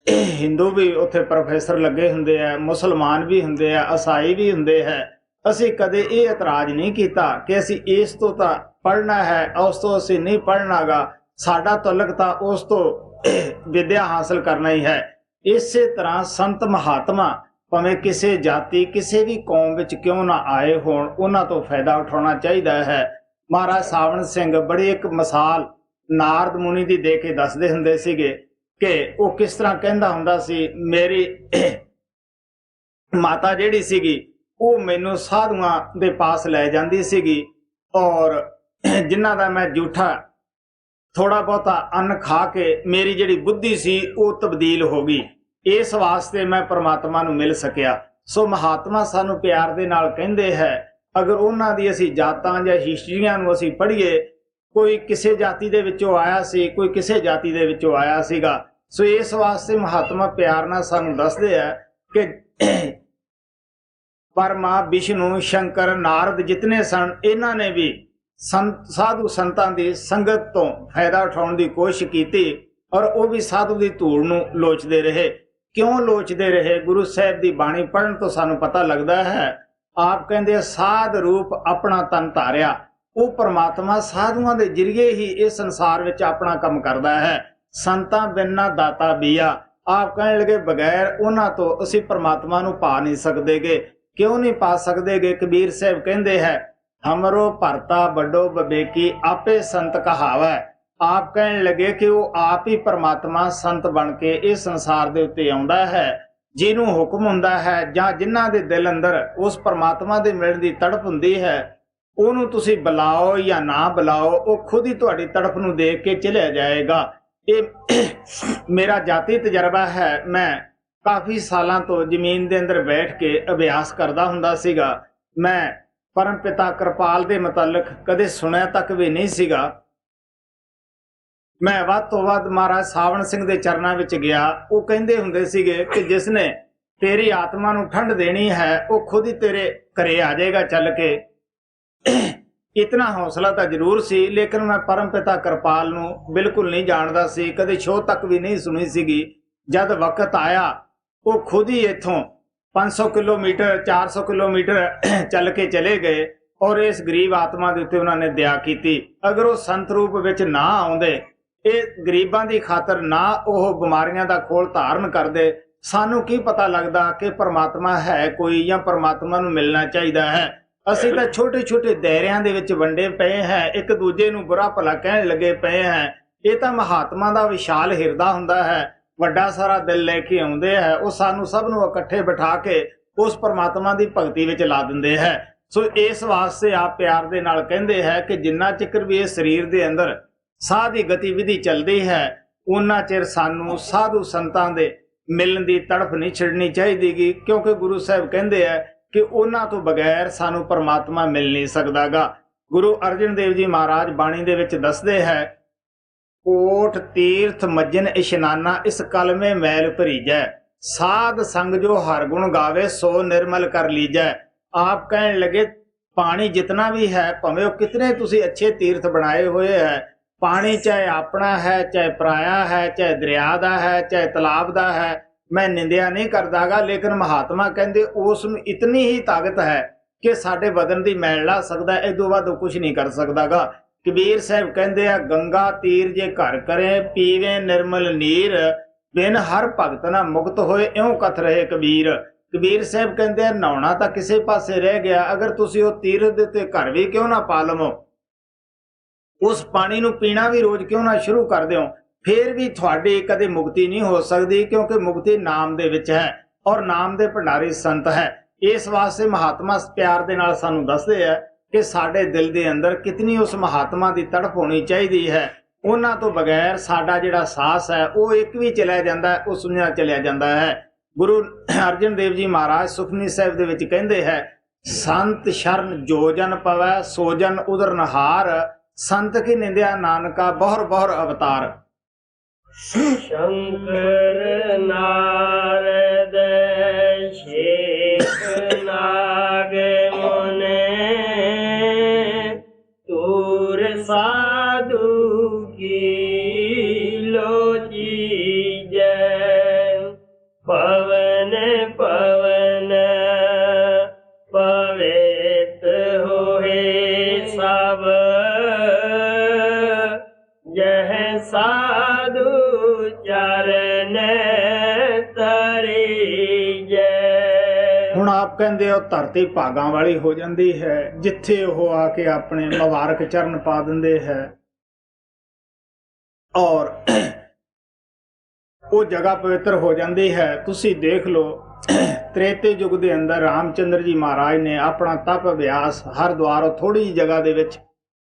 Speaker 1: हिंदू भी उत्थे प्रोफैसर लगे हुंदे है, मुसलमान भी हुंदे है, ईसाई भी हुंदे है। असी कदे ये इतराज नहीं किया कि असी इस तो तां पढ़ना है, उस तो असी नहीं पढ़नागा। साडा तलक तां उस तो विद्या हासिल करना ही है। इस तरह संत महात्मा भावें किसी जाति किसी भी कौम विच क्यों ना आए होण, उन्हां तो फायदा उठाना चाहिए है। महाराज सावण सिंह बड़ी एक मिसाल नारद मुनि दी दे के दसदे हुंदे सीगे कि वो किस तरह कहंदा हुंदा सी, मेरी माता जिहड़ी सीगी वो मैनू साधुआं दे पास लै जांदी सीगी और जिन्हां दा मैं जूठा थोड़ा बहुता अन्न खा के मेरी जिहड़ी बुद्धि सी वो तब्दील हो गई। इस वास्ते मैं परमात्मा नूं मिल सकिया। सो महात्मा सानू प्यार दे नाल कहंदे है ਅਗਰ ਉਹਨਾਂ ਦੀ ਅਸੀਂ ਜਾਤਾਂ ਜਾਂ ਹਿਸਟਰੀਆਂ ਨੂੰ ਅਸੀਂ ਪੜ੍ਹੀਏ, ਕੋਈ ਕਿਸੇ ਜਾਤੀ ਦੇ ਵਿੱਚੋਂ ਆਇਆ ਸੀ, ਕੋਈ ਕਿਸੇ ਜਾਤੀ ਦੇ ਵਿੱਚੋਂ ਆਇਆ ਸੀਗਾ। ਸੋ ਇਸ ਵਾਸਤੇ ਮਹਾਤਮਾ ਪਿਆਰ ਨਾਲ ਸਾਨੂੰ ਦੱਸਦੇ ਆ ਕਿ ਪਰਮਾ, ਵਿਸ਼ਨੂੰ, ਸ਼ੰਕਰ, ਨਾਰਦ ਜਿਤਨੇ ਸਨ, ਇਹਨਾਂ ਨੇ ਵੀ ਸਾਧੂ ਸੰਤਾਂ ਦੀ ਸੰਗਤ ਤੋਂ ਫਾਇਦਾ ਉਠਾਉਣ ਦੀ ਕੋਸ਼ਿਸ਼ ਕੀਤੀ, ਔਰ ਉਹ ਵੀ ਸਾਧੂ ਦੀ ਧੂੜ ਨੂੰ ਲੋਚਦੇ ਰਹੇ। ਕਿਉਂ ਲੋਚਦੇ ਰਹੇ? ਗੁਰੂ ਸਾਹਿਬ ਦੀ ਬਾਣੀ ਪੜ੍ਹਨ ਤੋਂ ਸਾਨੂੰ ਪਤਾ ਲੱਗਦਾ ਹੈ। ਆਪ ਕਹਿੰਦੇ ਸਾਧ ਰੂਪ ਆਪਣਾ ਤਨ ਧਾਰਿਆ। ਉਹ ਪਰਮਾਤਮਾ ਸਾਧੂਆਂ ਦੇ ਜ਼ਰੀਏ ਹੀ ਇਸ ਸੰਸਾਰ ਵਿੱਚ ਆਪਣਾ ਕੰਮ ਕਰਦਾ ਹੈ। ਸੰਤਾਂ ਬਿਨਾਂ ਦਾਤਾ ਬੀਆ। ਆਪ ਕਹਿਣ ਲੱਗੇ ਬਗੈਰ ਉਹਨਾਂ ਤੋਂ ਅਸੀਂ ਪਰਮਾਤਮਾ ਨੂੰ ਪਾ ਨਹੀਂ ਸਕਦੇਗੇ। ਕਿਉਂ ਨਹੀਂ ਪਾ ਸਕਦੇਗੇ? ਕਬੀਰ ਸਾਹਿਬ ਕਹਿੰਦੇ ਹੈ, ਹਮਰੋ ਭਰਤਾ ਵੱਡੋ ਬਵੇਕੀ ਆਪੇ ਸੰਤ ਕਹਾਵੈ। ਆਪ ਕਹਿਣ ਲੱਗੇ ਕਿ ਉਹ ਆਪ ਹੀ ਪਰਮਾਤਮਾ ਸੰਤ ਬਣ ਕੇ ਇਸ ਸੰਸਾਰ ਦੇ ਉੱਤੇ ਆਉਂਦਾ ਹੈ। ਜਿਹਨੂੰ ਹੁਕਮ ਹੁੰਦਾ ਹੈ ਜਾਂ ਜਿਨ੍ਹਾਂ ਦੇ ਦਿਲ ਅੰਦਰ ਉਸ ਪਰਮਾਤਮਾ ਦੇ ਮਿਲਣ ਦੀ ਤੜਪ ਹੁੰਦੀ ਹੈ, ਉਹਨੂੰ ਤੁਸੀਂ ਬੁਲਾਓ ਜਾਂ ਨਾ ਬੁਲਾਓ, ਉਹ ਖੁਦ ਹੀ ਤੁਹਾਡੀ ਤੜਪ ਨੂੰ ਦੇਖ ਕੇ ਚਲਿਆ ਜਾਏਗਾ। ਇਹ ਮੇਰਾ ਜਾਤੀ ਤਜਰਬਾ ਹੈ। ਮੈਂ ਕਾਫੀ ਸਾਲਾਂ ਤੋਂ ਜ਼ਮੀਨ ਦੇ ਅੰਦਰ ਬੈਠ ਕੇ ਅਭਿਆਸ ਕਰਦਾ ਹੁੰਦਾ ਸੀਗਾ। ਮੈਂ ਪਰਮ ਪਿਤਾ ਕਿਰਪਾਲ ਦੇ ਮੁਤਲਕ ਕਦੇ ਸੁਣਿਆ ਤੱਕ ਵੀ ਨਹੀਂ ਸੀਗਾ। ਮੈਂ ਵੱਧ ਤੋਂ ਵੱਧ ਮਹਾਰਾਜ ਸਾਵਣ ਸਿੰਘ ਦੇ ਚਰਨਾਂ ਵਿੱਚ ਗਿਆ। ਉਹ ਕਹਿੰਦੇ ਹੁੰਦੇ ਸੀਗੇ ਕਿ ਜਿਸ ਨੇ ਤੇਰੀ ਆਤਮਾ ਨੂੰ ਠੰਡ ਦੇਣੀ ਹੈ, ਉਹ ਖੁਦ ਹੀ ਤੇਰੇ ਘਰੇ ਆ ਜਾਏਗਾ ਚੱਲ ਕੇ। ਇਤਨਾ ਹੌਸਲਾ ਤਾਂ ਜ਼ਰੂਰ ਸੀ, ਲੇਕਿਨ ਮੈਂ ਪਰਮ ਪਿਤਾ ਕਿਰਪਾਲ ਨੂੰ ਬਿਲਕੁਲ ਨਹੀਂ ਜਾਣਦਾ ਸੀ, ਕਦੇ ਸ਼ੋਅ ਤੱਕ ਵੀ ਨਹੀਂ ਸੁਣੀ ਸੀਗੀ। ਜਦ ਵਕਤ ਆਇਆ, ਉਹ ਖੁਦ ਹੀ ਇੱਥੋਂ 500 ਕਿਲੋਮੀਟਰ 400 ਕਿਲੋਮੀਟਰ ਚੱਲ ਕੇ ਚਲੇ ਗਏ, ਔਰ ਇਸ ਗਰੀਬ ਆਤਮਾ ਦੇ ਉੱਤੇ ਉਹਨਾਂ ਨੇ ਦਇਆ ਕੀਤੀ। ਅਗਰ ਉਹ ਸੰਤ ਰੂਪ ਵਿੱਚ ਨਾ ਆਉਂਦੇ, ਇਹ ਗਰੀਬਾਂ ਦੀ ਖਾਤਰ ਨਾ ਉਹ ਬਿਮਾਰੀਆਂ ਦਾ ਖੋਲ ਧਾਰਨ ਕਰਦੇ, ਸਾਨੂੰ ਕੀ ਪਤਾ ਲੱਗਦਾ ਕਿ ਪਰਮਾਤਮਾ ਹੈ ਕੋਈ ਜਾਂ ਪਰਮਾਤਮਾ ਨੂੰ ਮਿਲਣਾ ਚਾਹੀਦਾ ਹੈ। ਅਸੀਂ ਤਾਂ ਛੋਟੇ ਛੋਟੇ ਦਾਇਰਿਆਂ ਦੇ ਵਿੱਚ ਵੰਡੇ ਪਏ ਹੈ, ਇੱਕ ਦੂਜੇ ਨੂੰ ਬੁਰਾ ਭਲਾ ਕਹਿਣ ਲੱਗੇ ਪਏ ਹੈ। ਇਹ ਤਾਂ ਮਹਾਤਮਾ ਦਾ ਵਿਸ਼ਾਲ ਹਿਰਦਾ ਹੁੰਦਾ ਹੈ, ਵੱਡਾ ਸਾਰਾ ਦਿਲ ਲੈ ਕੇ ਆਉਂਦੇ ਹੈ। ਉਹ ਸਾਨੂੰ ਸਭ ਨੂੰ ਇਕੱਠੇ ਬਿਠਾ ਕੇ ਉਸ ਪਰਮਾਤਮਾ ਦੀ ਭਗਤੀ ਵਿੱਚ ਲਾ ਦਿੰਦੇ ਹੈ। ਸੋ ਇਸ ਵਾਸਤੇ ਆਪ ਪਿਆਰ ਦੇ ਨਾਲ ਕਹਿੰਦੇ ਹੈ ਕਿ ਜਿੰਨਾ ਚਿਰ ਵੀ ਇਹ ਸਰੀਰ ਦੇ ਅੰਦਰ ਸਾਹ ਦੀ ਗਤੀਵਿਧੀ ਚੱਲਦੀ ਹੈ, ਉਹਨਾਂ ਚਿਰ ਸਾਨੂੰ ਸਾਧੂ ਸੰਤਾਂ ਦੇ ਮਿਲਣ ਦੀ ਤੜਫ ਨਹੀਂ ਛੱਡਣੀ ਚਾਹੀਦੀਗੀ, ਕਿਉਂਕਿ ਗੁਰੂ ਸਾਹਿਬ ਕਹਿੰਦੇ ਹੈ ਕਿ ਉਹਨਾਂ ਤੋਂ ਬਗੈਰ ਸਾਨੂੰ ਪਰਮਾਤਮਾ ਮਿਲ ਨਹੀਂ ਸਕਦਾਗਾ। ਗੁਰੂ ਅਰਜਨ ਦੇਵ ਜੀ ਮਹਾਰਾਜ ਬਾਣੀ ਦੇ ਵਿੱਚ ਦੱਸਦੇ ਹੈ, ਕੋਟ ਤੀਰਥ ਮੱਜਨ ਇਸ਼ਨਾਨਾ ਇਸ ਕਲਮੇ ਮੈਲ ਭਰੀਜੈ, ਸਾਧ ਸੰਗ ਜੋ ਹਰ ਗੁਣ ਗਾਵੇ ਸੋ ਨਿਰਮਲ ਕਰ ਲੀਜੈ। ਆਪ ਕਹਿਣ ਲੱਗੇ ਪਾਣੀ ਜਿਤਨਾ ਵੀ ਹੈ, ਭਾਵੇਂ ਉਹ ਕਿਤਨੇ ਤੁਸੀਂ ਅੱਛੇ ਤੀਰਥ ਬਣਾਏ ਹੋਏ ਹੈ, ਪਾਣੀ ਚਾਹੇ ਆਪਣਾ ਹੈ, ਚਾਹੇ ਪਰਾਇਆ ਹੈ, ਚਾਹੇ ਦਰਿਆ ਦਾ ਹੈ, ਚਾਹੇ ਤਲਾਬ ਦਾ ਹੈ, ਮੈਂ ਨਿੰਦਿਆ ਨਹੀਂ ਕਰਦਾਗਾ, ਲੇਕਿਨ ਮਹਾਤਮਾ ਕਹਿੰਦੇ ਉਸ ਨੂੰ ਇਤਨੀ ਹੀ ਤਾਕਤ ਹੈ ਕਿ ਸਾਡੇ ਬਦਨ ਦੀ ਮੈਲ ਲਾ ਸਕਦਾ, ਇਦੋਂ ਵੱਧ ਉਹ ਕੁਝ ਨਹੀਂ ਕਰ ਸਕਦਾਗਾ। ਕਬੀਰ ਸਾਹਿਬ ਕਹਿੰਦੇ ਆ, ਗੰਗਾ ਤੀਰ ਜੇ ਘਰ ਕਰੇ ਪੀਵੇ ਨਿਰਮਲ ਨੀਰ, ਬਿਨ ਹਰ ਭਗਤ ਨਾ ਮੁਕਤ ਹੋਏ ਇਉਂ ਕਥ ਰਹੇ ਕਬੀਰ। ਕਬੀਰ ਸਾਹਿਬ ਕਹਿੰਦੇ ਆ, ਨਹਾਉਣਾ ਤਾਂ ਕਿਸੇ ਪਾਸੇ ਰਹਿ ਗਿਆ, ਅਗਰ ਤੁਸੀਂ ਉਹ ਤੀਰਥ ਦੇ ਉੱਤੇ ਘਰ ਵੀ ਕਿਉਂ ਨਾ ਪਾ ਲਵੋ, ਉਸ ਪਾਣੀ ਨੂੰ ਪੀਣਾ ਵੀ ਰੋਜ਼ ਕਿਉਂ ਨਾ ਸ਼ੁਰੂ ਕਰ ਦਿਓ, ਫੇਰ ਵੀ ਤੁਹਾਡੀ ਕਦੇ ਮੁਕਤੀ ਨਹੀਂ ਹੋ ਸਕਦੀ, ਕਿਉਂਕਿ ਮੁਕਤੀ ਨਾਮ ਦੇ ਵਿੱਚ ਹੈ, ਔਰ ਨਾਮ ਦੇ ਭੰਡਾਰੀ ਸੰਤ ਹੈ। ਇਸ ਵਾਸਤੇ ਮਹਾਤਮਾ ਪਿਆਰ ਦੇ ਨਾਲ ਸਾਨੂੰ ਦੱਸਦੇ ਆ ਕਿ ਸਾਡੇ ਦਿਲ ਦੇ ਅੰਦਰ ਕਿਤਨੀ ਉਸ ਮਹਾਤਮਾ ਦੀ ਤੜਪ ਹੋਣੀ ਚਾਹੀਦੀ ਹੈ। ਉਹਨਾਂ ਤੋਂ ਬਗੈਰ ਸਾਡਾ ਜਿਹੜਾ ਸਾਹਸ ਹੈ ਉਹ ਇੱਕ ਵੀ ਚਲਿਆ ਜਾਂਦਾ, ਉਹ ਸੁਣਿਆ ਚਲਿਆ ਜਾਂਦਾ ਹੈ। ਗੁਰੂ ਅਰਜਨ ਦੇਵ ਜੀ ਮਹਾਰਾਜ ਸੁਖਮਨੀ ਸਾਹਿਬ ਦੇ ਵਿੱਚ ਕਹਿੰਦੇ ਹੈ, ਸੰਤ ਸ਼ਰਨ ਜੋ ਜਨ ਪਵੈ ਸੋ ਜਨ ਉਦਰ ਨਹਾਰ, ਸੰਤ ਕੀ ਨਿੰਦਿਆ ਨਾਨਕਾ ਬਹੁਰ ਬਹੁਰ ਅਵਤਾਰ।
Speaker 2: ਸ਼ੰਕਰ ਨਾਰਦ ਸ਼ੇਖ ਨਾਗ ਮੁਨੇ, ਤੂਰ ਸਾਧੂ ਕੀ ਲੋਚੀ ਜੈ, ਪਵਨ ਪਵਨ ਪਵਿੱਤ ਹੋਏ ਸਭ, ਜਹ ਸਾਧੂ ਚਰਨ ਤਰੀ ਜੈ।
Speaker 1: ਹੁਣ ਆਪ ਕਹਿੰਦੇ ਉਹ ਧਰਤੀ ਭਾਗਾਂ ਵਾਲੀ ਹੋ ਜਾਂਦੀ ਹੈ, ਜਿੱਥੇ ਉਹ ਆ ਕੇ ਆਪਣੇ ਮੁਬਾਰਕ ਚਰਨ ਪਾ ਦਿੰਦੇ ਹੈ, ਔਰ ਉਹ ਜਗ੍ਹਾ ਪਵਿੱਤਰ ਹੋ ਜਾਂਦੀ ਹੈ। ਤੁਸੀਂ ਦੇਖ ਲਓ, ਤ੍ਰੇਤੇ ਯੁੱਗ ਦੇ ਅੰਦਰ ਰਾਮਚੰਦਰ ਜੀ ਮਹਾਰਾਜ ਨੇ ਆਪਣਾ ਤਪ ਅਭਿਆਸ ਹਰਿਦੁਆਰ ਥੋੜੀ ਜਿਹੀ ਜਗ੍ਹਾ ਦੇ ਵਿੱਚ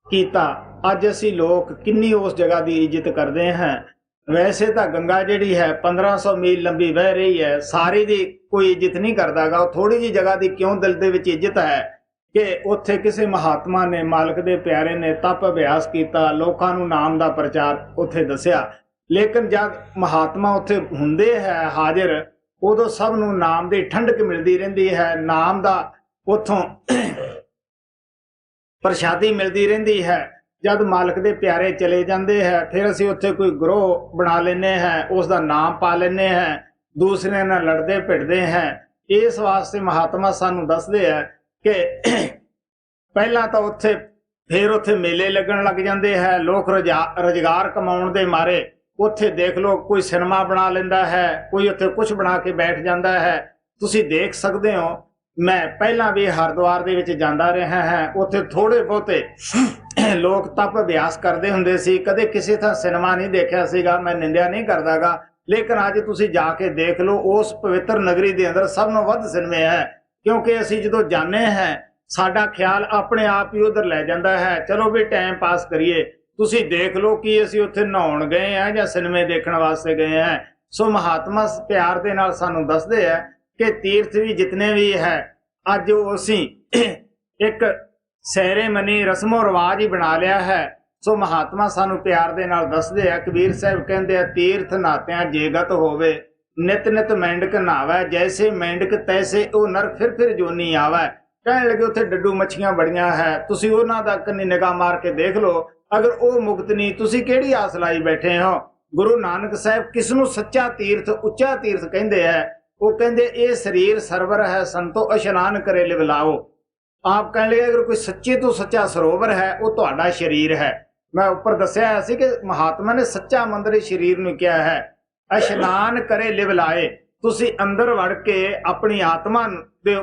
Speaker 1: ਕੀਤਾ। ਅੱਜ ਅਸੀਂ ਲੋਕ ਕਿੰਨੀ ਉਸ ਜਗ੍ਹਾ ਦੀ ਇੱਜ਼ਤ ਕਰਦੇ ਹਾਂ। ਵੈਸੇ ਤਾਂ ਗੰਗਾ ਜਿਹੜੀ ਹੈ 1500 ਮੀਲ ਲੰਬੀ ਵਹਿ ਰਹੀ ਹੈ, ਸਾਰੀ ਦੀ ਕੋਈ ਇੱਜ਼ਤ ਨਹੀਂ ਕਰਦਾਗਾ। ਉਹ ਥੋੜੀ ਜਿਹੀ ਜਗ੍ਹਾ ਦੀ ਕਿਉਂ ਦਿਲ ਦੇ ਵਿੱਚ ਇੱਜ਼ਤ ਹੈ? कि उत्थे किसी महात्मा ने मालक दे प्यारे ने तप अभ्यास किया, लोकां नूं नाम दा प्रचार उत्थे दस्या। लेकिन जब महात्मा उत्थे हुंदे है हाजिर, उदों सब नूं नाम दी ठंडक मिलती रहिंदी है, नाम दा उत्थों प्रशादी मिलती रहिंदी है। जब मालक दे प्यारे चले जाते हैं, फिर असीं उत्थे कोई ग्रोह बना लेने हैं, उसका नाम पा लेने हैं, दूसरे नाल लड़दे भिड़दे हैं। इस वास्ते महात्मा सानू दसदे है कि पहला तो उत्थे फिर उत्थे मेले लगन लग जाते हैं, लोग रोजगार कमाउण दे मारे उत्थे देख लो कोई सिनेमा बना लेंदा है, कोई उत्थे कुछ बना के बैठ जाता है। तुसीं देख सकते हो, मैं पहला भी हरिद्वार दे विच जांदा रहा है, उत्थे थोड़े बहुते लोग तप अभ्यास करते हुंदे सी, कदे किसी थां सिनेमा नहीं देखिया सीगा। मैं निंदिया नहीं करदागा, लेकिन अज तुसीं जाके देख लो, उस पवित्र नगरी दे अंदर सब नालों वध सिनेमे है। क्योंकि असीं जदों जाने हैं, साडा ख्याल अपने आप ही उधर लै जांदा है, चलो भी टाइम पास करिए। तुसीं देख लो कि असीं उत्थे नहाउण गए हैं जां सिनेमे देखण वास्ते गए हैं। सो महात्मा प्यार दे नाल सानू दसदे है कि तीर्थ भी जितने भी है, अज असीं एक सैरेमनी रस्मो रिवाज ही बना लिया है। सो महात्मा सानू प्यार दे नाल दसदे है, कबीर साहब कहंदे आ, तीर्थ नात्यां जेगत होवे, नित नित मेंढक नावै, जैसे मेंढक तैसे ओ नरक फिर जोनी आवै। कहण लगे उत्थे डड्डू मच्छियां बड़ियां है, तुसीं उहनां दा कन्नी निगाह मार के देख लो, अगर ਉਹ ਮੁਕਤ ਨਹੀਂ, ਤੁਸੀਂ ਕਿਹੜੀ ਆਸ ਲਾਈ ਬੈਠੇ ਹੋ। ਗੁਰੂ ਨਾਨਕ ਸਾਹਿਬ ਕਿਸ ਨੂੰ ਸੱਚਾ ਤੀਰਥ ਉੱਚਾ ਤੀਰਥ ਕਹਿੰਦੇ ਹੈ? ਉਹ ਕਹਿੰਦੇ ਇਹ ਸਰੀਰ ਸਰਵਰ ਹੈ, ਸੰਤੋ ਇਸ਼ਨਾਨ ਕਰੇ ਲਿਵਲਾਓ। ਆਪ ਕਹਿਣ ਲਗੇ ਅਗਰ ਕੋਈ ਸੱਚੇ ਤੋਂ ਸੱਚਾ ਸਰੋਵਰ ਹੈ, ਉਹ ਤੁਹਾਡਾ ਸਰੀਰ ਹੈ। ਮੈਂ ਉੱਪਰ ਦੱਸਿਆ ਹੋਇਆ ਸੀ ਕਿ ਮਹਾਤਮਾ ਨੇ ਸੱਚਾ ਮੰਦਰ ਸਰੀਰ ਨੂੰ ਕਿਹਾ ਹੈ, ਇਸ਼ਨਾਨ ਕਰੇ ਲਿਵਲਾਏ। ਤੁਸੀਂ ਅੰਦਰ ਵੜ ਕੇ ਆਪਣੀ ਆਤਮਾ ਦੇ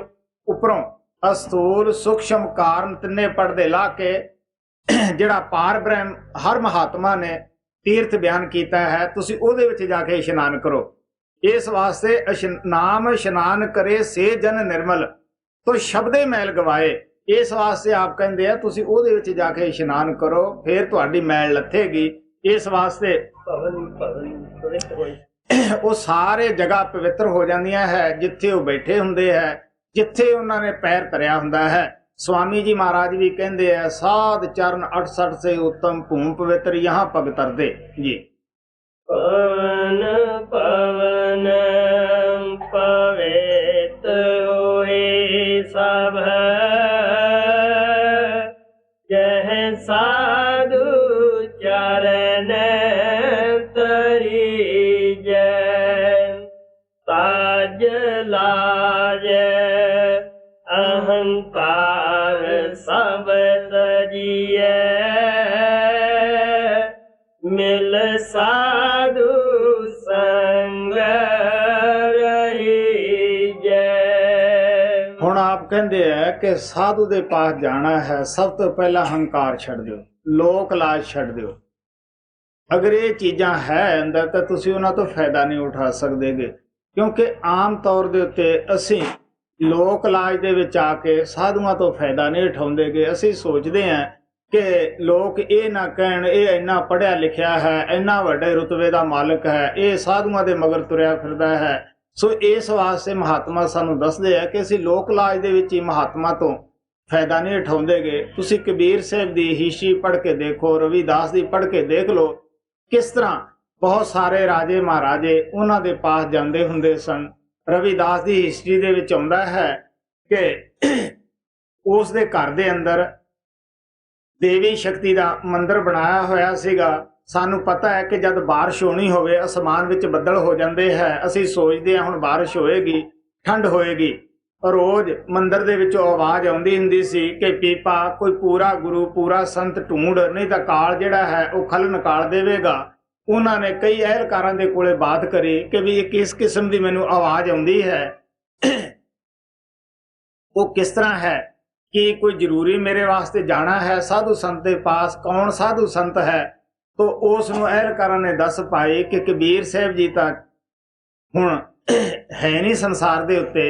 Speaker 1: ਉੱਪਰੋਂ ਅਸਥੂਲ ਸੂਖਸ਼ਮ ਕਾਰਨ ਤਿੰਨੇ ਪਰਦੇ ਲਾ ਕੇ ਜਿਹੜਾ ਪਾਰ ਬ੍ਰਹਮ ਹਰ ਮਹਾਤਮਾ ਨੇ ਤੀਰਥ ਬਿਆਨ ਕੀਤਾ ਹੈ, ਤੁਸੀਂ ਉਹਦੇ ਵਿੱਚ ਜਾ ਕੇ ਇਸ਼ਨਾਨ ਕਰੋ। ਇਸ ਵਾਸਤੇ ਨਾਮ ਇਸ਼ਨਾਨ ਕਰੇ ਸੇ ਜਨ ਨਿਰਮਲ, ਤੋ ਸ਼ਬਦੇ ਮੈਲ ਗਵਾਏ। ਇਸ ਵਾਸਤੇ ਆਪ ਕਹਿੰਦੇ ਆ ਤੁਸੀਂ ਉਹਦੇ ਵਿੱਚ ਜਾ ਕੇ ਇਸ਼ਨਾਨ ਕਰੋ, ਫਿਰ ਤੁਹਾਡੀ ਮੈਲ ਲੱਥੇਗੀ। ਇਸ ਵਾਸਤੇ ਉਹ ਸਾਰੇ ਜਗ੍ਹਾ ਪਵਿੱਤਰ ਹੋ ਜਾਂਦੀਆਂ ਹੈ ਜਿੱਥੇ ਉਹ ਬੈਠੇ ਹੁੰਦੇ ਹੈ, ਜਿੱਥੇ ਉਹਨਾਂ ਨੇ ਪੈਰ ਧਰਿਆ ਹੁੰਦਾ ਹੈ। स्वामी जी महाराज भी कहते हैं, साध चरण 68 से उत्तम भूम पवित्र यहाँ पग तरदे जी।
Speaker 2: पवन पवन पवित्र होए सब, जह साधु चरण तरी जय, ताज लाज अहंकार सब तजिए, मिल साधु संग रही जय।
Speaker 1: हुण आप कहते हैं कि साधु दे पास जाना है, सब तो पहला हंकार छड़ दो, लोक लाज छड़ दो। अगर ये चीज़ां है अंदर तो तुसीं उन्हां तो फायदा नहीं उठा सकदेगे, क्योंकि आम तौर दे उत्ते असीं लोक लाज दे विच आके साधुआं तो फायदा नहीं उठाउंदेगे। असीं सोचते हैं कि लोग ये ना कहण ये इन्ना पढ़िया लिखिया है, इन्ना वड्डे रुतबे दा मालिक है, ये साधुआं दे मगर तुरिया फिरदा है। सो इस वास्ते महात्मा सानू दसदे है कि असीं लोक लाज दे विच ही महात्मा तो फायदा नहीं उठाउंदेगे। तुसीं कबीर साहब दी हिस्ट्री पढ़ के देखो, रविदास दी पढ़ के देख लो, किस तरह बहुत सारे राजे महाराजे उन्हां दे पास जांदे हुंदे सन। रविदास की हिस्ट्री दे विच आउंदा है कि उस दे घर दे अंदर देवी शक्ति का मंदिर बनाया होया सीगा। सानू पता है कि जब बारिश होनी होवे, आसमान विच बदल हो जाते हैं, असीं सोचते हैं हुण बारिश होएगी, ठंड होएगी। रोज मंदिर दे विचों आवाज़ आउंदी हुंदी सी कि पीपा कोई पूरा गुरु पूरा संत ढूंढ, नहीं तां काल जिहड़ा है वो खल निकाल देवेगा। उन्होंने कई अहलकारां दे कोले बात करी कि भी किस किस्म की मैनू आवाज़ आउंदी है, वो किस तरह है, कि कोई जरूरी मेरे वास्ते जाना है साधु संत के पास, कौन साधु संत है। तो उस नूं अहलकारां ने दस पाई कि कबीर साहब जी तां हुण है नहीं संसार दे उत्ते,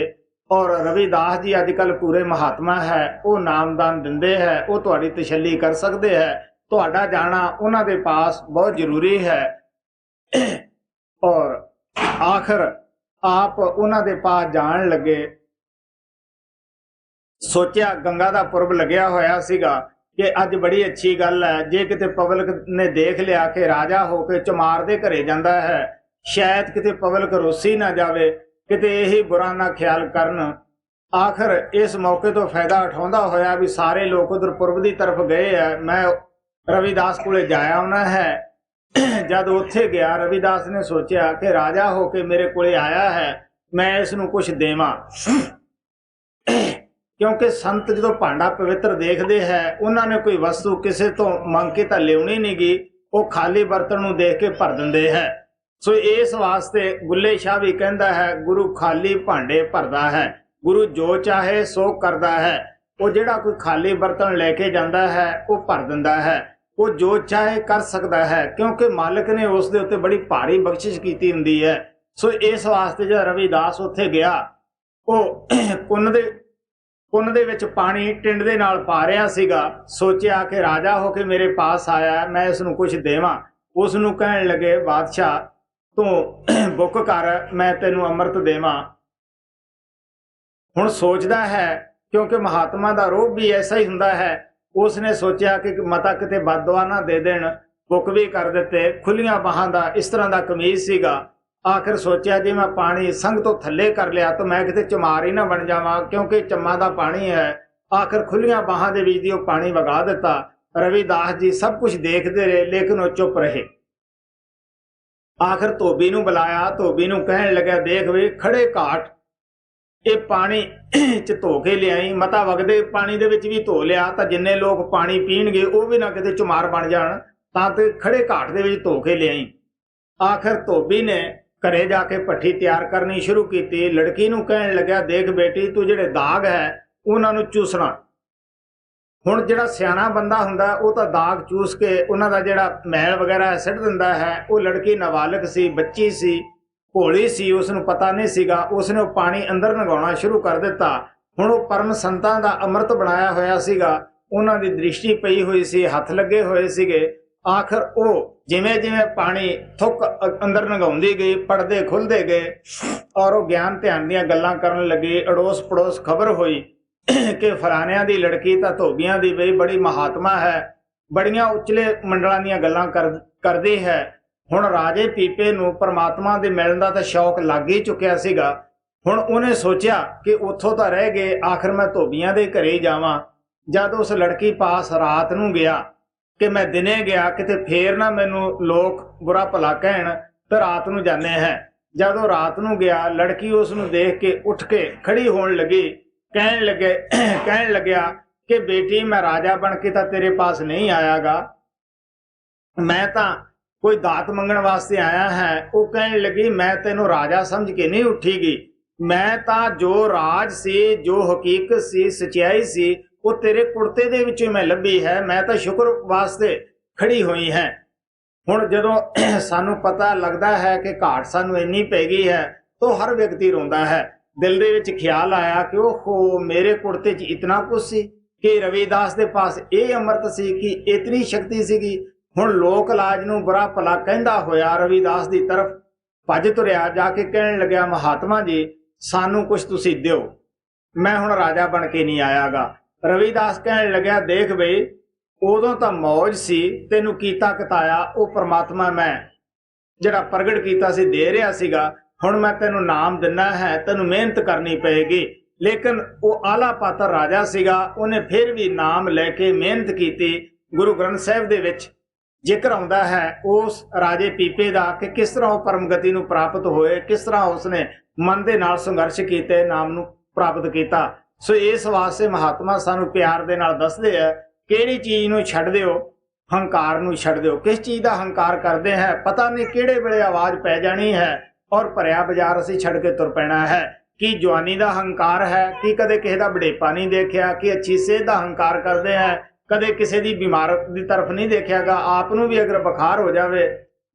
Speaker 1: और रविदास जी अजकल पूरे महात्मा है, वो नामदान दिंदे है, वो तुहाडी तसल्ली कर सकते हैं। तुहाडा जाना उन्हां दे पास बहुत जरूरी है। और आखिर आप उन्हां दे पास जान लगे, ਸੋਚਿਆ ਗੰਗਾ ਦਾ ਪੁਰਬ ਲੱਗਿਆ ਹੋਇਆ ਸੀਗਾ ਕਿ ਅੱਜ ਬੜੀ ਅੱਛੀ ਗੱਲ ਹੈ, ਜੇ ਕਿਤੇ ਪਬਲਿਕ ਨੇ ਦੇਖ ਲਿਆ ਕਿ ਰਾਜਾ ਹੋ ਕੇ ਚਮਾਰ ਦੇ ਘਰੇ ਜਾਂਦਾ ਹੈ, ਸ਼ਾਇਦ ਕਿਤੇ ਪਬਲਿਕ ਰੋਸੀ ਨਾ ਜਾਵੇ, ਕਿਤੇ ਇਹੀ ਬੁਰਾ ਨਾ ਖਿਆਲ ਕਰਨ। ਆਖਰ ਇਸ ਮੌਕੇ ਤੋਂ ਫਾਇਦਾ ਉਠਾਉਂਦਾ ਹੋਇਆ ਵੀ ਸਾਰੇ ਲੋਕ ਉਧਰ ਪੁਰਬ ਦੀ ਤਰਫ ਗਏ ਹੈ, ਮੈਂ ਰਵਿਦਾਸ ਕੋਲੇ ਜਾਇਆ ਆਉਣਾ ਹੈ। ਜਦ ਉੱਥੇ ਗਿਆ, ਰਵਿਦਾਸ ਨੇ ਸੋਚਿਆ ਕਿ ਰਾਜਾ ਹੋ ਕੇ ਮੇਰੇ ਕੋਲੇ ਆਇਆ ਹੈ, ਮੈਂ ਇਸ ਨੂੰ ਕੁਝ ਦੇਵਾਂ। ਕਿਉਂਕਿ ਸੰਤ ਜਦੋਂ ਭਾਂਡਾ ਪਵਿੱਤਰ ਦੇਖਦੇ ਹੈ, ਉਹਨਾਂ ਨੇ ਕੋਈ ਵਸਤੂ ਕਿਸੇ ਤੋਂ ਮੰਗ ਕੇ ਤਾਂ ਲਿਆਉਣੀ ਨਹੀਂ ਗੀ, ਉਹ ਖਾਲੀ ਬਰਤਨ ਨੂੰ ਦੇਖ ਕੇ ਭਰ ਦਿੰਦੇ ਹੈ। ਸੋ ਇਸ ਵਾਸਤੇ ਬੁੱਲੇ ਸ਼ਾਹ ਵੀ ਕਹਿੰਦਾ ਹੈ, ਗੁਰੂ ਖਾਲੀ ਭਾਂਡੇ ਭਰਦਾ ਹੈ, ਗੁਰੂ ਜੋ ਚਾਹੇ ਸੋ ਕਰਦਾ ਹੈ। ਉਹ ਜਿਹੜਾ ਕੋਈ ਖਾਲੀ ਬਰਤਨ ਲੈ ਕੇ ਜਾਂਦਾ ਹੈ ਉਹ ਭਰ ਦਿੰਦਾ ਹੈ, ਉਹ ਜੋ ਚਾਹੇ ਕਰ ਸਕਦਾ ਹੈ, ਕਿਉਂਕਿ ਮਾਲਕ ਨੇ ਉਸ ਦੇ ਉੱਤੇ ਬੜੀ ਭਾਰੀ ਬਖਸ਼ਿਸ਼ ਕੀਤੀ ਹੁੰਦੀ ਹੈ। ਸੋ ਇਸ ਵਾਸਤੇ ਜਦ ਰਵਿਦਾਸ ਉੱਥੇ ਗਿਆ, ਉਹ ਪੁੰਨ ਦੇ ਵਿੱਚ ਪਾਣੀ ਟਿੰਡ ਦੇ ਨਾਲ ਪਾ ਰਿਹਾ ਸੀਗਾ। ਸੋਚਿਆ ਕਿ ਰਾਜਾ ਹੋ ਕੇ ਮੇਰੇ ਪਾਸ ਆਇਆ, ਮੈਂ ਇਸ ਨੂੰ ਕੁਝ ਦੇਵਾਂ। ਉਸ ਨੂੰ ਕਹਿਣ ਲੱਗੇ, ਬਾਦਸ਼ਾਹ ਤੂੰ ਬੁੱਕ ਕਰ, ਮੈਂ ਤੈਨੂੰ ਅੰਮ੍ਰਿਤ ਦੇਵਾਂ। ਹੁਣ ਸੋਚਦਾ ਹੈ, ਕਿਉਂਕਿ ਮਹਾਤਮਾ ਦਾ ਰੋਹ ਵੀ ਐਸਾ ਹੀ ਹੁੰਦਾ ਹੈ, ਉਸਨੇ ਸੋਚਿਆ ਕਿ ਮਤਾ ਕਿਤੇ ਬਦਦੁਆ ਨਾ ਦੇ ਦੇਣ, ਬੁੱਕ ਵੀ ਕਰ ਦਿੱਤੇ। ਖੁੱਲੀਆਂ ਬਾਹਾਂ ਦਾ ਇਸ ਤਰ੍ਹਾਂ ਦਾ ਕਮੀਜ਼ ਸੀਗਾ। ਆਖਿਰ ਸੋਚਿਆ ਜੇ ਮੈਂ ਪਾਣੀ ਸੰਗ ਤੋਂ ਥੱਲੇ ਕਰ ਲਿਆ ਤਾਂ ਮੈਂ ਕਿਤੇ ਚਮਾਰ ਹੀ ਨਾ ਬਣ ਜਾਵਾਂ, ਕਿਉਂਕਿ ਚੰਮਾ ਦਾ ਪਾਣੀ ਹੈ। ਆਖਿਰ ਖੁੱਲੀਆਂ ਬਾਹਾਂ ਦੇ ਵਿੱਚ ਦੀ ਉਹ ਪਾਣੀ ਵਗਾ ਦਿੱਤਾ। ਰਵਿਦਾਸ ਜੀ ਸਭ ਕੁਝ ਦੇਖਦੇ ਰਹੇ, ਲੇਕਿਨ ਉਹ ਚੁੱਪ ਰਹੇ। ਆਖਿਰ ਧੋਬੀ ਨੂੰ ਬੁਲਾਇਆ, ਧੋਬੀ ਨੂੰ ਕਹਿਣ ਲੱਗਾ, ਦੇਖ ਵੇ ਖੜੇ ਘਾਟ ਇਹ ਪਾਣੀ ਚ ਧੋ ਕੇ ਲਿਆਈ, ਮਤਾ ਵਗਦੇ ਪਾਣੀ ਦੇ ਵਿੱਚ ਵੀ ਧੋ ਲਿਆ ਤਾਂ ਜਿੰਨੇ ਲੋਕ ਪਾਣੀ ਪੀਣਗੇ ਉਹ ਵੀ ਨਾ ਕਿਤੇ ਚਮਾਰ ਬਣ ਜਾਣ, ਤਾਂ ਤੇ ਖੜੇ ਘਾਟ ਦੇ ਵਿੱਚ ਧੋ ਕੇ ਲਿਆਈ। ਆਖਿਰ ਧੋਬੀ ਨੇ ਘਰੇ ਜਾ ਕੇ ਭੱਠੀ ਤਿਆਰ ਕਰਨੀ ਸ਼ੁਰੂ ਕੀਤੀ। ਲੜਕੀ ਨੂੰ ਕਹਿਣ ਲੱਗਿਆ, ਦੇਖ ਬੇਟੀ ਤੂੰ ਜਿਹੜੇ ਦਾਗ ਹੈ ਉਹਨਾਂ ਨੂੰ ਚੂਸਣਾ। ਹੁਣ ਜਿਹੜਾ ਸਿਆਣਾ ਬੰਦਾ ਹੁੰਦਾ ਉਹ ਤਾਂ ਦਾਗ ਚੂਸ ਕੇ ਉਹਨਾਂ ਦਾ ਜਿਹੜਾ ਮੈਲ ਵਗੈਰਾ ਸਿੱਟ ਦਿੰਦਾ ਹੈ। ਉਹ ਲੜਕੀ ਨਾਬਾਲਗ ਸੀ, ਬੱਚੀ ਸੀ, ਭੋਲੀ ਸੀ, ਉਸ ਨੂੰ ਪਤਾ ਨਹੀਂ ਸੀਗਾ। ਉਸਨੇ ਉਹ ਪਾਣੀ ਅੰਦਰ ਲੰਘਾਉਣਾ ਸ਼ੁਰੂ ਕਰ ਦਿੱਤਾ। ਹੁਣ ਉਹ ਪਰਮ ਸੰਤਾਂ ਦਾ ਅੰਮ੍ਰਿਤ ਬਣਾਇਆ ਹੋਇਆ ਸੀਗਾ, ਉਹਨਾਂ ਦੀ ਦ੍ਰਿਸ਼ਟੀ ਪਈ ਹੋਈ ਸੀ, ਹੱਥ ਲੱਗੇ ਹੋਏ ਸੀਗੇ। ਆਖਰ ਉਹ ਜਿਵੇਂ ਜਿਵੇਂ ਪਾਣੀ ਥੁੱਕ ਅੰਦਰ ਲੰਘਾਉਂਦੀ ਗਈ, ਪਰਦੇ ਖੁੱਲਦੇ ਗਏ ਔਰ ਉਹ ਗਿਆਨ ਧਿਆਨ ਦੀਆਂ ਗੱਲਾਂ ਕਰਨ ਲੱਗੀ। ਅੜੋਸ ਪੜੋਸ ਖਬਰ ਹੋਈ ਕਿ ਫਲਾਣਿਆਂ ਦੀ ਲੜਕੀ ਤਾਂ ਧੋਬੀਆਂ ਦੀ ਬਈ ਬੜੀ ਮਹਾਤਮਾ ਹੈ, ਬੜੀਆਂ ਉਚਲੇ ਮੰਡਲਾਂ ਦੀਆਂ ਗੱਲਾਂ ਕਰਦੀ ਹੈ। ਹੁਣ ਰਾਜੇ ਪੀਪੇ ਨੂੰ ਪਰਮਾਤਮਾ ਦੇ ਮਿਲਣ ਦਾ ਤਾਂ ਸ਼ੌਕ ਲੱਗ ਹੀ ਚੁੱਕਿਆ ਸੀਗਾ। ਹੁਣ ਉਹਨੇ ਸੋਚਿਆ ਕਿ ਉੱਥੋਂ ਤਾਂ ਰਹਿ ਗਏ, ਆਖਰ ਮੈਂ ਧੋਬੀਆਂ ਦੇ ਘਰੇ ਜਾਵਾਂ। ਜਦ ਉਸ ਲੜਕੀ ਪਾਸ ਰਾਤ ਨੂੰ ਗਿਆ ਕਿ ਮੈਂ ਦਿਨੇ ਗਿਆ, ਕਿਤੇ ਫੇਰ ਨਾ ਮੈਨੂੰ ਲੋਕ ਬੁਰਾ ਭਲਾ ਕਹਿਣ, ਤਾਂ ਰਾਤ ਨੂੰ ਜਾਂਦੇ ਹੈ। ਜਦੋਂ ਰਾਤ ਨੂੰ ਗਿਆ, ਲੜਕੀ ਉਸ ਨੂੰ ਦੇਖ ਕੇ ਉੱਠ ਕੇ ਖੜੀ ਹੋਣ ਲੱਗੀ। ਕਹਿਣ ਲੱਗਿਆ ਕਿ ਬੇਟੀ ਮੈਂ ਰਾਜਾ ਬਣ ਕੇ ਤਾਂ ਤੇਰੇ ਪਾਸ ਨਹੀਂ ਆਇਆਗਾ, ਮੈਂ ਤਾਂ ਕੋਈ ਦਾਤ ਮੰਗਣ ਵਾਸਤੇ ਆਇਆ ਹੈ। ਉਹ ਕਹਿਣ ਲੱਗੀ, ਮੈਂ ਤੈਨੂੰ ਰਾਜਾ ਸਮਝ ਕੇ ਨਹੀਂ ਉੱਠੀਗੀ, ਮੈਂ ਤਾਂ ਜੋ ਰਾਜ ਸੀ, ਜੋ ਹਕੀਕਤ ਸੀ, ਸਚਾਈ ਸੀ, ਉਹ ਤੇਰੇ ਕੁੜਤੇ ਦੇ ਵਿੱਚੋਂ ਮੈਂ ਲੱਭੀ ਹੈ। ਮੈਂ ਤਾਂ ਸ਼ੁਕਰ ਵਾਸਤੇ ਖੜੀ ਹੋਈ ਹੈ। ਹੁਣ ਜਦੋਂ ਸਾਨੂੰ ਪਤਾ ਲੱਗਦਾ ਹੈ ਕਿ ਘਾਟ ਸਾਨੂੰ ਇੰਨੀ ਪੈ ਗਈ ਹੈ ਤਾਂ ਹਰ ਵਿਅਕਤੀ ਰੋਂਦਾ ਹੈ। ਦਿਲ ਦੇ ਵਿੱਚ ਖਿਆਲ ਆਇਆ ਕਿ ਉਹ ਮੇਰੇ ਕੁੜਤੇ 'ਚ ਇਤਨਾ ਕੁਝ ਸੀ, ਕਿ ਰਵਿਦਾਸ ਦੇ ਪਾਸ ਇਹ ਅੰਮ੍ਰਿਤ ਸੀ, ਕਿ ਇਤਨੀ ਸ਼ਕਤੀ ਸੀਗੀ। ਹੁਣ ਲੋਕ ਲਾਜ ਨੂੰ ਬੁਰਾ ਭਲਾ ਕਹਿੰਦਾ ਹੋਇਆ ਰਵਿਦਾਸ ਦੀ ਤਰਫ ਭੱਜ ਤੁਰਿਆ। ਜਾ ਕੇ ਕਹਿਣ ਲੱਗਿਆ, ਮਹਾਤਮਾ ਜੀ ਸਾਨੂੰ ਕੁਝ ਤੁਸੀਂ ਦਿਓ, ਮੈਂ ਹੁਣ ਰਾਜਾ ਬਣ ਕੇ ਨਹੀਂ ਆਇਆਗਾ। ਰਵਿਦਾਸ ਕਹਿਣ ਲੱਗਿਆ, ਦੇਖ ਬਈ ਉਦੋਂ ਤਾਂ ਮੌਜ ਸੀ, ਤੈਨੂੰ ਕੀਤਾ ਕਤਾਇਆ ਉਹ ਪਰਮਾਤਮਾ ਮੈਂ ਜਿਹੜਾ ਪ੍ਰਗਟ ਕੀਤਾ ਸੀ ਦੇ ਰਿਹਾ ਸੀਗਾ। ਹੁਣ ਮੈਂ ਤੈਨੂੰ ਨਾਮ ਦਿੰਨਾ ਹੈ, ਤੈਨੂੰ ਮਿਹਨਤ ਕਰਨੀ ਪਏਗੀ। ਲੇਕਿਨ ਉਹ ਆਲਾ ਪਾਤਰ ਰਾਜਾ ਸੀਗਾ, ਉਹਨੇ ਫਿਰ ਵੀ ਨਾਮ ਲੈ ਕੇ ਮਿਹਨਤ ਕੀਤੀ। ਗੁਰੂ ਗ੍ਰੰਥ ਸਾਹਿਬ ਦੇ ਵਿੱਚ ਜ਼ਿਕਰ ਆਉਂਦਾ ਹੈ ਉਸ ਰਾਜੇ ਪੀਪੇ ਦਾ ਕਿ ਕਿਸ ਤਰ੍ਹਾਂ ਉਹ ਪਰਮਗਤੀ ਨੂੰ ਪ੍ਰਾਪਤ ਹੋਏ, ਕਿਸ ਤਰ੍ਹਾਂ ਉਸਨੇ ਮਨ ਦੇ ਨਾਲ ਸੰਘਰਸ਼ ਕੀਤੇ, ਨਾਮ ਨੂੰ ਪ੍ਰਾਪਤ ਕੀਤਾ। ਸੋ ਇਸ ਵਾਸਤੇ ਮਹਾਤਮਾ ਸਾਨੂੰ ਪਿਆਰ ਦੇ ਨਾਲ ਦੱਸਦੇ ਆ, ਕਿਹੜੀ ਚੀਜ਼ ਨੂੰ ਛੱਡ ਦਿਓ, ਹੰਕਾਰ ਨੂੰ ਛੱਡ ਦਿਓ। ਕਿਸ ਚੀਜ਼ ਦਾ ਹੰਕਾਰ ਕਰਦੇ ਹੈ, ਪਤਾ ਨਹੀਂ ਕਿਹੜੇ ਵੇਲੇ ਆਵਾਜ਼ ਪੈ ਜਾਣੀ ਹੈ ਔਰ ਭਰਿਆ ਬਾਜ਼ਾਰ ਅਸੀਂ ਛੱਡ ਕੇ ਤੁਰ ਪੈਣਾ ਹੈ। ਕੀ ਜਵਾਨੀ ਦਾ ਹੰਕਾਰ ਹੈ, ਕਿ ਕਦੇ ਕਿਸੇ ਦਾ ਬੜੇਪਾ ਨਹੀਂ ਦੇਖਿਆ, ਕਿ ਅੱਛੀ ਸਿਹਤ ਦਾ ਹੰਕਾਰ ਕਰਦੇ ਹੈ, ਕਦੇ ਕਿਸੇ ਦੀ ਬਿਮਾਰਤ ਦੀ ਤਰਫ ਨਹੀਂ ਦੇਖਿਆਗਾ। ਆਪ ਨੂੰ ਵੀ ਅਗਰ ਬੁਖਾਰ ਹੋ ਜਾਵੇ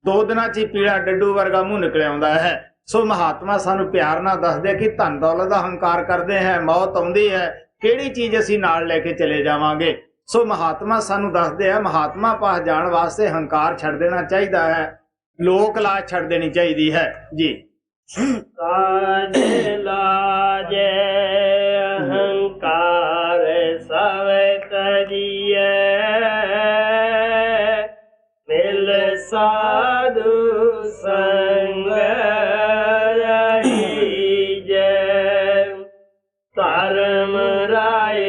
Speaker 1: 2 ਦਿਨਾਂ 'ਚ ਹੀ ਪੀਲਾ ਡੱਡੂ ਵਰਗਾ ਮੂੰਹ ਨਿਕਲ ਆਉਂਦਾ ਹੈ। ਸੋ ਮਹਾਤਮਾ ਸਾਨੂੰ ਪਿਆਰ ਨਾਲ ਦੱਸਦੇ ਕਿ ਧਨ ਦੌਲਤ ਦਾ ਹੰਕਾਰ ਕਰਦੇ ਹੈ, ਮੌਤ ਆਉਂਦੀ ਹੈ, ਕਿਹੜੀ ਚੀਜ਼ ਅਸੀਂ ਨਾਲ ਲੈ ਕੇ ਚਲੇ ਜਾਵਾਂਗੇ। ਸੋ ਮਹਾਤਮਾ ਸਾਨੂੰ ਦੱਸਦੇ ਆ, ਮਹਾਤਮਾ ਪਾਸ ਜਾਣ ਵਾਸਤੇ ਹੰਕਾਰ ਛੱਡ ਦੇਣਾ ਚਾਹੀਦਾ ਹੈ, ਲੋਕ ਲਾਜ ਛੱਡ ਦੇਣੀ ਚਾਹੀਦੀ ਹੈ ਜੀ।
Speaker 2: ਕਾਜ ਲਾਜੇ ਅਹੰਕਾਰ साधु संग रहीजै धर्म राय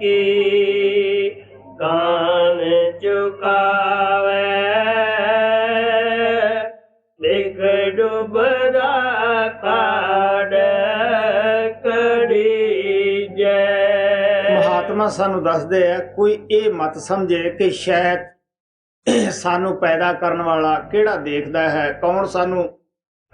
Speaker 2: की कान चुकावे लिख डुबदा काड कड़ीजै।
Speaker 1: ਮਹਾਤਮਾ ਸਾਨੂੰ ਦੱਸਦੇ ਆ ਕੋਈ ਇਹ ਮਤ ਸਮਝੇ ਕਿ ਸ਼ਾਇਦ ਸਾਨੂੰ ਪੈਦਾ ਕਰਨ ਵਾਲਾ ਕਿਹੜਾ ਦੇਖਦਾ ਹੈ, ਕੌਣ ਸਾਨੂੰ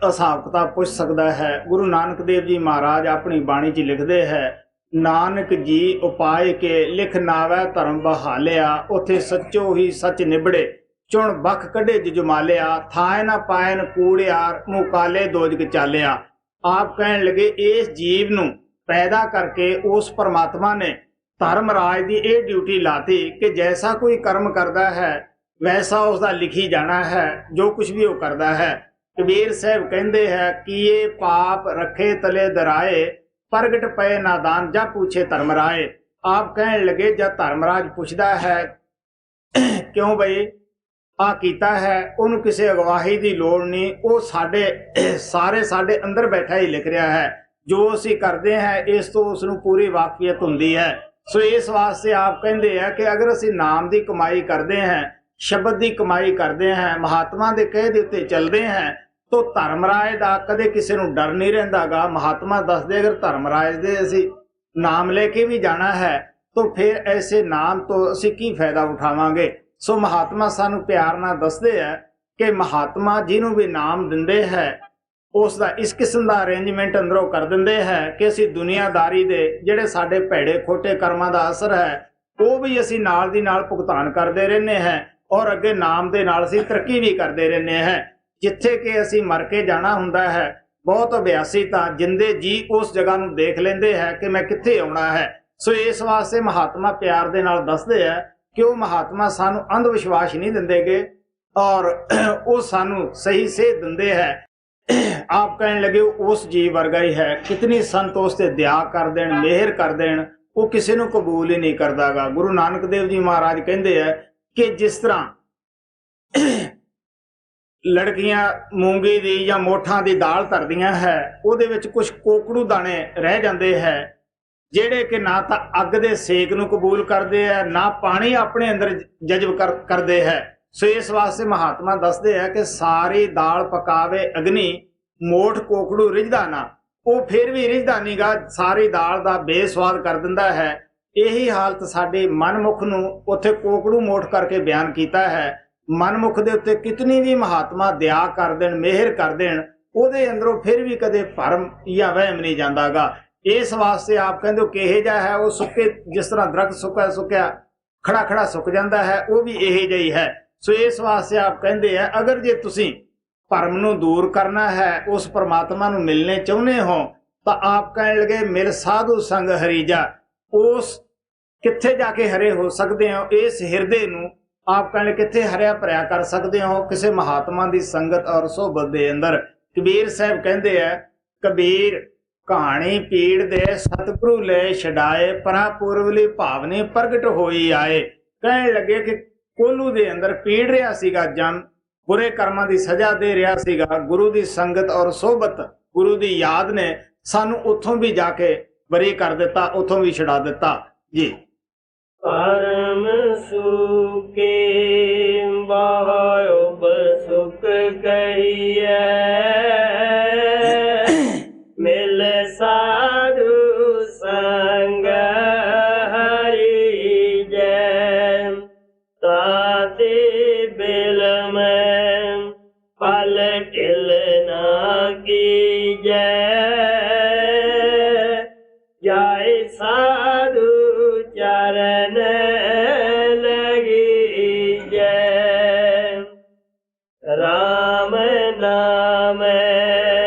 Speaker 1: ਹਿਸਾਬ ਕਿਤਾਬ ਪੁੱਛ ਸਕਦਾ ਹੈ। ਗੁਰੂ ਨਾਨਕ ਦੇਵ ਜੀ ਮਹਾਰਾਜ ਆਪਣੀ ਬਾਣੀ 'ਚ ਲਿਖਦੇ ਹੈ, ਨਾਨਕ ਜੀ ਉਪਾਏ ਕੇ ਲਿਖ ਨਾਵੈ ਧਰਮ ਬਹਾਲਿਆ ਉਥੇ ਸੱਚੋ ਹੀ ਸੱਚ ਨਿਬੜੇ ਚੁਣ ਬਖ ਕੱਢੇ ਜੁਮਾਲਿਆ ਥਾਏ ਨਾ ਪਾਇਨ ਕੂੜਿਆਰ ਮੁਕਾਲੇ ਦੋਜਕ ਚਾਲਿਆ। ਆਪ ਕਹਿਣ ਲੱਗੇ ਇਸ ਜੀਵ ਨੂੰ ਪੈਦਾ ਕਰਕੇ ਉਸ ਪਰਮਾਤਮਾ ਨੇ ਧਰਮਰਾਜ ਦੀ ਇਹ ਡਿਊਟੀ ਲਾਤੀ ਕਿ ਜੈਸਾ ਕੋਈ ਕਰਮ ਕਰਦਾ ਹੈ ਵੈਸਾ ਉਸਦਾ ਲਿਖੀ ਜਾਣਾ ਹੈ, ਜੋ ਕੁਝ ਵੀ ਉਹ ਕਰਦਾ ਹੈ। ਕਬੀਰ ਸਾਹਿਬ ਕਹਿੰਦੇ ਹੈ ਕਿ ਇਹ ਪਾਪ ਰੱਖੇ ਤਲੇ ਦਰਾਏ ਪ੍ਰਗਟ ਪਏ ਨਾਦਾਨ ਜਾਂ ਪੁੱਛੇ ਧਰਮਰਾਏ। ਆਪ ਕਹਿਣ ਲੱਗੇ ਜਦ ਧਰਮਰਾਜ ਪੁੱਛਦਾ ਹੈ ਕਿਉਂ ਬਈ ਆ ਕੀਤਾ ਹੈ, ਉਹਨੂੰ ਕਿਸੇ ਅਗਵਾਹੀ ਦੀ ਲੋੜ ਨਹੀਂ, ਉਹ ਸਾਡੇ ਅੰਦਰ ਬੈਠਾ ਹੀ ਲਿਖ ਰਿਹਾ ਹੈ। ਜੋ ਅਸੀਂ ਕਰਦੇ ਹਾਂ ਇਸ ਤੋਂ ਉਸ ਨੂੰ ਪੂਰੀ ਵਾਕਫੀਅਤ ਹੁੰਦੀ ਹੈ। ਸੋ ਇਸ ਵਾਸਤੇ ਆਪ ਕਹਿੰਦੇ ਆ ਕਿ ਅਗਰ ਅਸੀਂ ਨਾਮ ਦੀ ਕਮਾਈ ਕਰਦੇ ਹਾਂ, ਸ਼ਬਦ ਦੀ ਕਮਾਈ ਕਰਦੇ ਹਾਂ, ਮਹਾਤਮਾ ਦੇ ਕਹੇ ਦੇ ਉੱਤੇ ਚੱਲਦੇ ਹਾਂ ਤਾਂ ਧਰਮਰਾਜ ਦਾ ਕਦੇ ਕਿਸੇ ਨੂੰ ਡਰ ਨਹੀਂ ਰਹਿੰਦਾਗਾ। ਮਹਾਤਮਾ ਦੱਸਦੇ ਅਗਰ ਧਰਮਰਾਜ ਦੇ ਅਸੀਂ ਨਾਮ ਲੈ ਕੇ ਵੀ ਜਾਣਾ ਹੈ ਤਾਂ ਫਿਰ ਐਸੇ ਨਾਮ ਤੋਂ ਅਸੀਂ ਕੀ ਫਾਇਦਾ ਉਠਾਵਾਂਗੇ। ਸੋ ਮਹਾਤਮਾ ਸਾਨੂੰ ਪਿਆਰ ਨਾਲ ਦੱਸਦੇ ਆ ਕਿ ਮਹਾਤਮਾ ਜਿਹਨੂੰ ਵੀ ਨਾਮ ਦਿੰਦੇ ਹੈ ਉਸ ਦਾ ਇਸ ਕਿਸਮ ਦਾ ਅਰੇਂਜਮੈਂਟ ਅੰਦਰੋਂ ਕਰ ਦਿੰਦੇ ਹੈ ਕਿ ਅਸੀਂ ਦੁਨੀਆਦਾਰੀ ਦੇ ਜਿਹੜੇ ਸਾਡੇ ਭੈੜੇ ਖੋਟੇ ਕਰਮਾਂ ਦਾ ਅਸਰ ਹੈ ਉਹ ਵੀ ਅਸੀਂ ਨਾਲ ਦੀ ਨਾਲ ਭੁਗਤਾਨ ਕਰਦੇ ਰਹਿੰਦੇ ਹਾਂ ਔਰ ਅੱਗੇ ਨਾਮ ਦੇ ਨਾਲ ਅਸੀਂ ਤਰੱਕੀ ਵੀ ਕਰਦੇ ਰਹਿੰਦੇ ਹਾਂ। ਜਿੱਥੇ ਕਿ ਅਸੀਂ ਮਰ ਕੇ ਜਾਣਾ ਹੁੰਦਾ ਹੈ ਬਹੁਤ ਅਭਿਆਸੀ ਤਾਂ ਜਿੰਦੇ ਜੀ ਉਸ ਜਗ੍ਹਾ ਨੂੰ ਦੇਖ ਲੈਂਦੇ ਹੈ ਕਿ ਮੈਂ ਕਿੱਥੇ ਆਉਣਾ ਹੈ। ਸੋ ਇਸ ਵਾਸਤੇ ਮਹਾਤਮਾ ਪਿਆਰ ਦੇ ਨਾਲ ਦੱਸਦੇ ਆ ਕਿ ਉਹ ਮਹਾਤਮਾ ਸਾਨੂੰ ਅੰਧ ਵਿਸ਼ਵਾਸ ਨਹੀਂ ਦਿੰਦੇਗੇ ਔਰ ਉਹ ਸਾਨੂੰ ਸਹੀ ਸੇਧ ਦਿੰਦੇ ਹੈ। ਆਪ ਕਹਿਣ ਲੱਗੇ ਉਸ ਜੀਵ ਵਰਗਾ ਹੀ ਹੈ, ਕਿਤਨੀ ਸੰਤ ਉਸ ਤੇ ਦਇਆ ਕਰ ਦੇਣ ਮਿਹਰ ਕਰ ਦੇਣ ਉਹ ਕਿਸੇ ਨੂੰ ਕਬੂਲ ਹੀ ਨਹੀਂ ਕਰਦਾਗਾ। ਗੁਰੂ ਨਾਨਕ ਦੇਵ ਜੀ ਮਹਾਰਾਜ ਕਹਿੰਦੇ ਆ ਕਿ ਜਿਸ ਤਰ੍ਹਾਂ ਲੜਕੀਆਂ ਮੂੰਗੀ ਦੀ ਜਾਂ ਮੋਠਾਂ ਦੀ ਦਾਲ ਧਰਦੀਆਂ ਹੈ ਉਹਦੇ ਵਿੱਚ ਕੁਝ ਕੋਕੜੂ ਦਾਣੇ ਰਹਿ ਜਾਂਦੇ ਹੈ ਜਿਹੜੇ ਕਿ ਨਾ ਤਾਂ ਅੱਗ ਦੇ ਸੇਕ ਨੂੰ ਕਬੂਲ ਕਰਦੇ ਆ ਨਾ ਪਾਣੀ ਆਪਣੇ ਅੰਦਰ ਜਜ਼ਬ ਕਰਦੇ ਹੈ। ਸੋ ਇਸ ਵਾਸਤੇ ਮਹਾਤਮਾ ਦੱਸਦੇ ਆ ਕਿ ਸਾਰੀ ਦਾਲ ਪਕਾਵੇ ਅਗਨੀ ਮੋਠ ਕੋਕੜੂ ਰਿਝਦਾ ਨਾ, ਉਹ ਫਿਰ ਵੀ ਰਿਝਦਾ ਨੀਗਾ, ਸਾਰੀ ਦਾਲ ਦਾ ਬੇਸਵਾਦ ਕਰ ਦਿੰਦਾ ਹੈ। ਇਹੀ ਹਾਲਤ ਸਾਡੇ ਮਨਮੁਖ ਨੂੰ ਉੱਥੇ ਕੋਕੜੂ ਮੋਠ ਕਰਕੇ ਬਿਆਨ ਕੀਤਾ ਹੈ। ਮਨਮੁਖ ਦੇ ਉੱਤੇ ਕਿਤਨੀ ਵੀ ਮਹਾਤਮਾ ਦਇਆ ਕਰ ਦੇਣ ਮਿਹਰ ਕਰ ਦੇਣ ਉਹਦੇ ਅੰਦਰੋਂ ਫਿਰ ਵੀ ਕਦੇ ਭਰਮ ਜਾਂ ਵਹਿਮ ਨਹੀਂ ਜਾਂਦਾਗਾ। ਇਸ ਵਾਸਤੇ ਆਪ ਕਹਿੰਦੇ ਕਿਹੋ ਜਿਹਾ ਹੈ ਉਹ ਸੁੱਕੇ, ਜਿਸ ਤਰ੍ਹਾਂ ਦਰਖਤ ਸੁੱਕਿਆ ਖੜਾ ਸੁੱਕ ਜਾਂਦਾ ਹੈ ਉਹ ਵੀ ਇਹੋ ਜਿਹਾ ਹੀ ਹੈ। ਸੋ ਇਸ ਵਾਸਤੇ ਆਪ ਕਹਿੰਦੇ ਆ ਅਗਰ ਜੇ ਤੁਸੀਂ ਭਰਮ ਨੂੰ ਦੂਰ ਕਰਨਾ ਹੈ ਉਸ ਪਰਮਾਤਮਾ ਨੂੰ ਮਿਲਣੇ ਚਾਹੁੰਦੇ ਹੋ ਤਾਂ ਆਪ ਕਹਿਣ ਲੱਗੇ ਮਿਲ ਸਾਧੂ ਸੰਗ ਹਰੀਜਾ। ਉਸ ਕਿੱਥੇ ਜਾ ਕੇ ਹਰੇ ਹੋ ਸਕਦੇ ਹੋ, ਇਸ ਹਿਰਦੇ ਨੂੰ ਆਪ ਕਹਿਣ ਕਿੱਥੇ ਹਰਿਆ ਭਰਿਆ ਕਰ ਸਕਦੇ ਹੋ, ਕਿਸੇ ਮਹਾਤਮਾ ਦੀ ਸੰਗਤ ਔਰ ਸੋਭਤ ਦੇ ਅੰਦਰ। ਕਬੀਰ ਸਾਹਿਬ ਕਹਿੰਦੇ ਆ ਕਬੀਰ ਕਹਾਣੀ ਪੀੜ ਦੇ ਸਤਿਗੁਰੂ ਲੈ ਛਡਾਏ ਪਰਾ ਪੂਰਵਲੀ ਭਾਵਨੀ ਪ੍ਰਗਟ ਹੋਈ ਆਏ। ਕਹਿਣ ਲੱਗੇ ਕਿ ਕੋਲੂ ਦੇ ਅੰਦਰ ਪੀੜ ਰਿਹਾ ਸੀਗਾ ਜਨ, ਬੁਰੇ ਕਰਮਾਂ ਦੀ ਸਜ਼ਾ ਦੇ ਰਿਹਾ ਸੀਗਾ। ਗੁਰੂ ਦੀ ਸੰਗਤ ਔਰ ਸੋਭਤ ਗੁਰੂ ਦੀ ਯਾਦ ਨੇ ਸਾਨੂੰ ਉੱਥੋਂ ਵੀ ਜਾ ਕੇ ਬਰੀ ਕਰ ਦਿੱਤਾ, ਉੱਥੋਂ ਵੀ ਛੁਡਾ ਦਿੱਤਾ ਜੀ।
Speaker 2: ਪਰਮ ਸੁਕੇ ਬਾਹੋ ਬਸੁਕ ਕਹੀਐ ਮਿਲ ਸਾਧੂ ਸੰਗ ਹਰੀ ਜੈ ਤਾਤੇ ਬਿਲ ਮੈਂ ਪਲ ਢਿਲ ਨਾ ਕੀਜੈ ਜਾਏ ਸਾਧੂ ਚਰਨ ਲਗੀ ਜੈ ਰਾਮ ਨਾਮ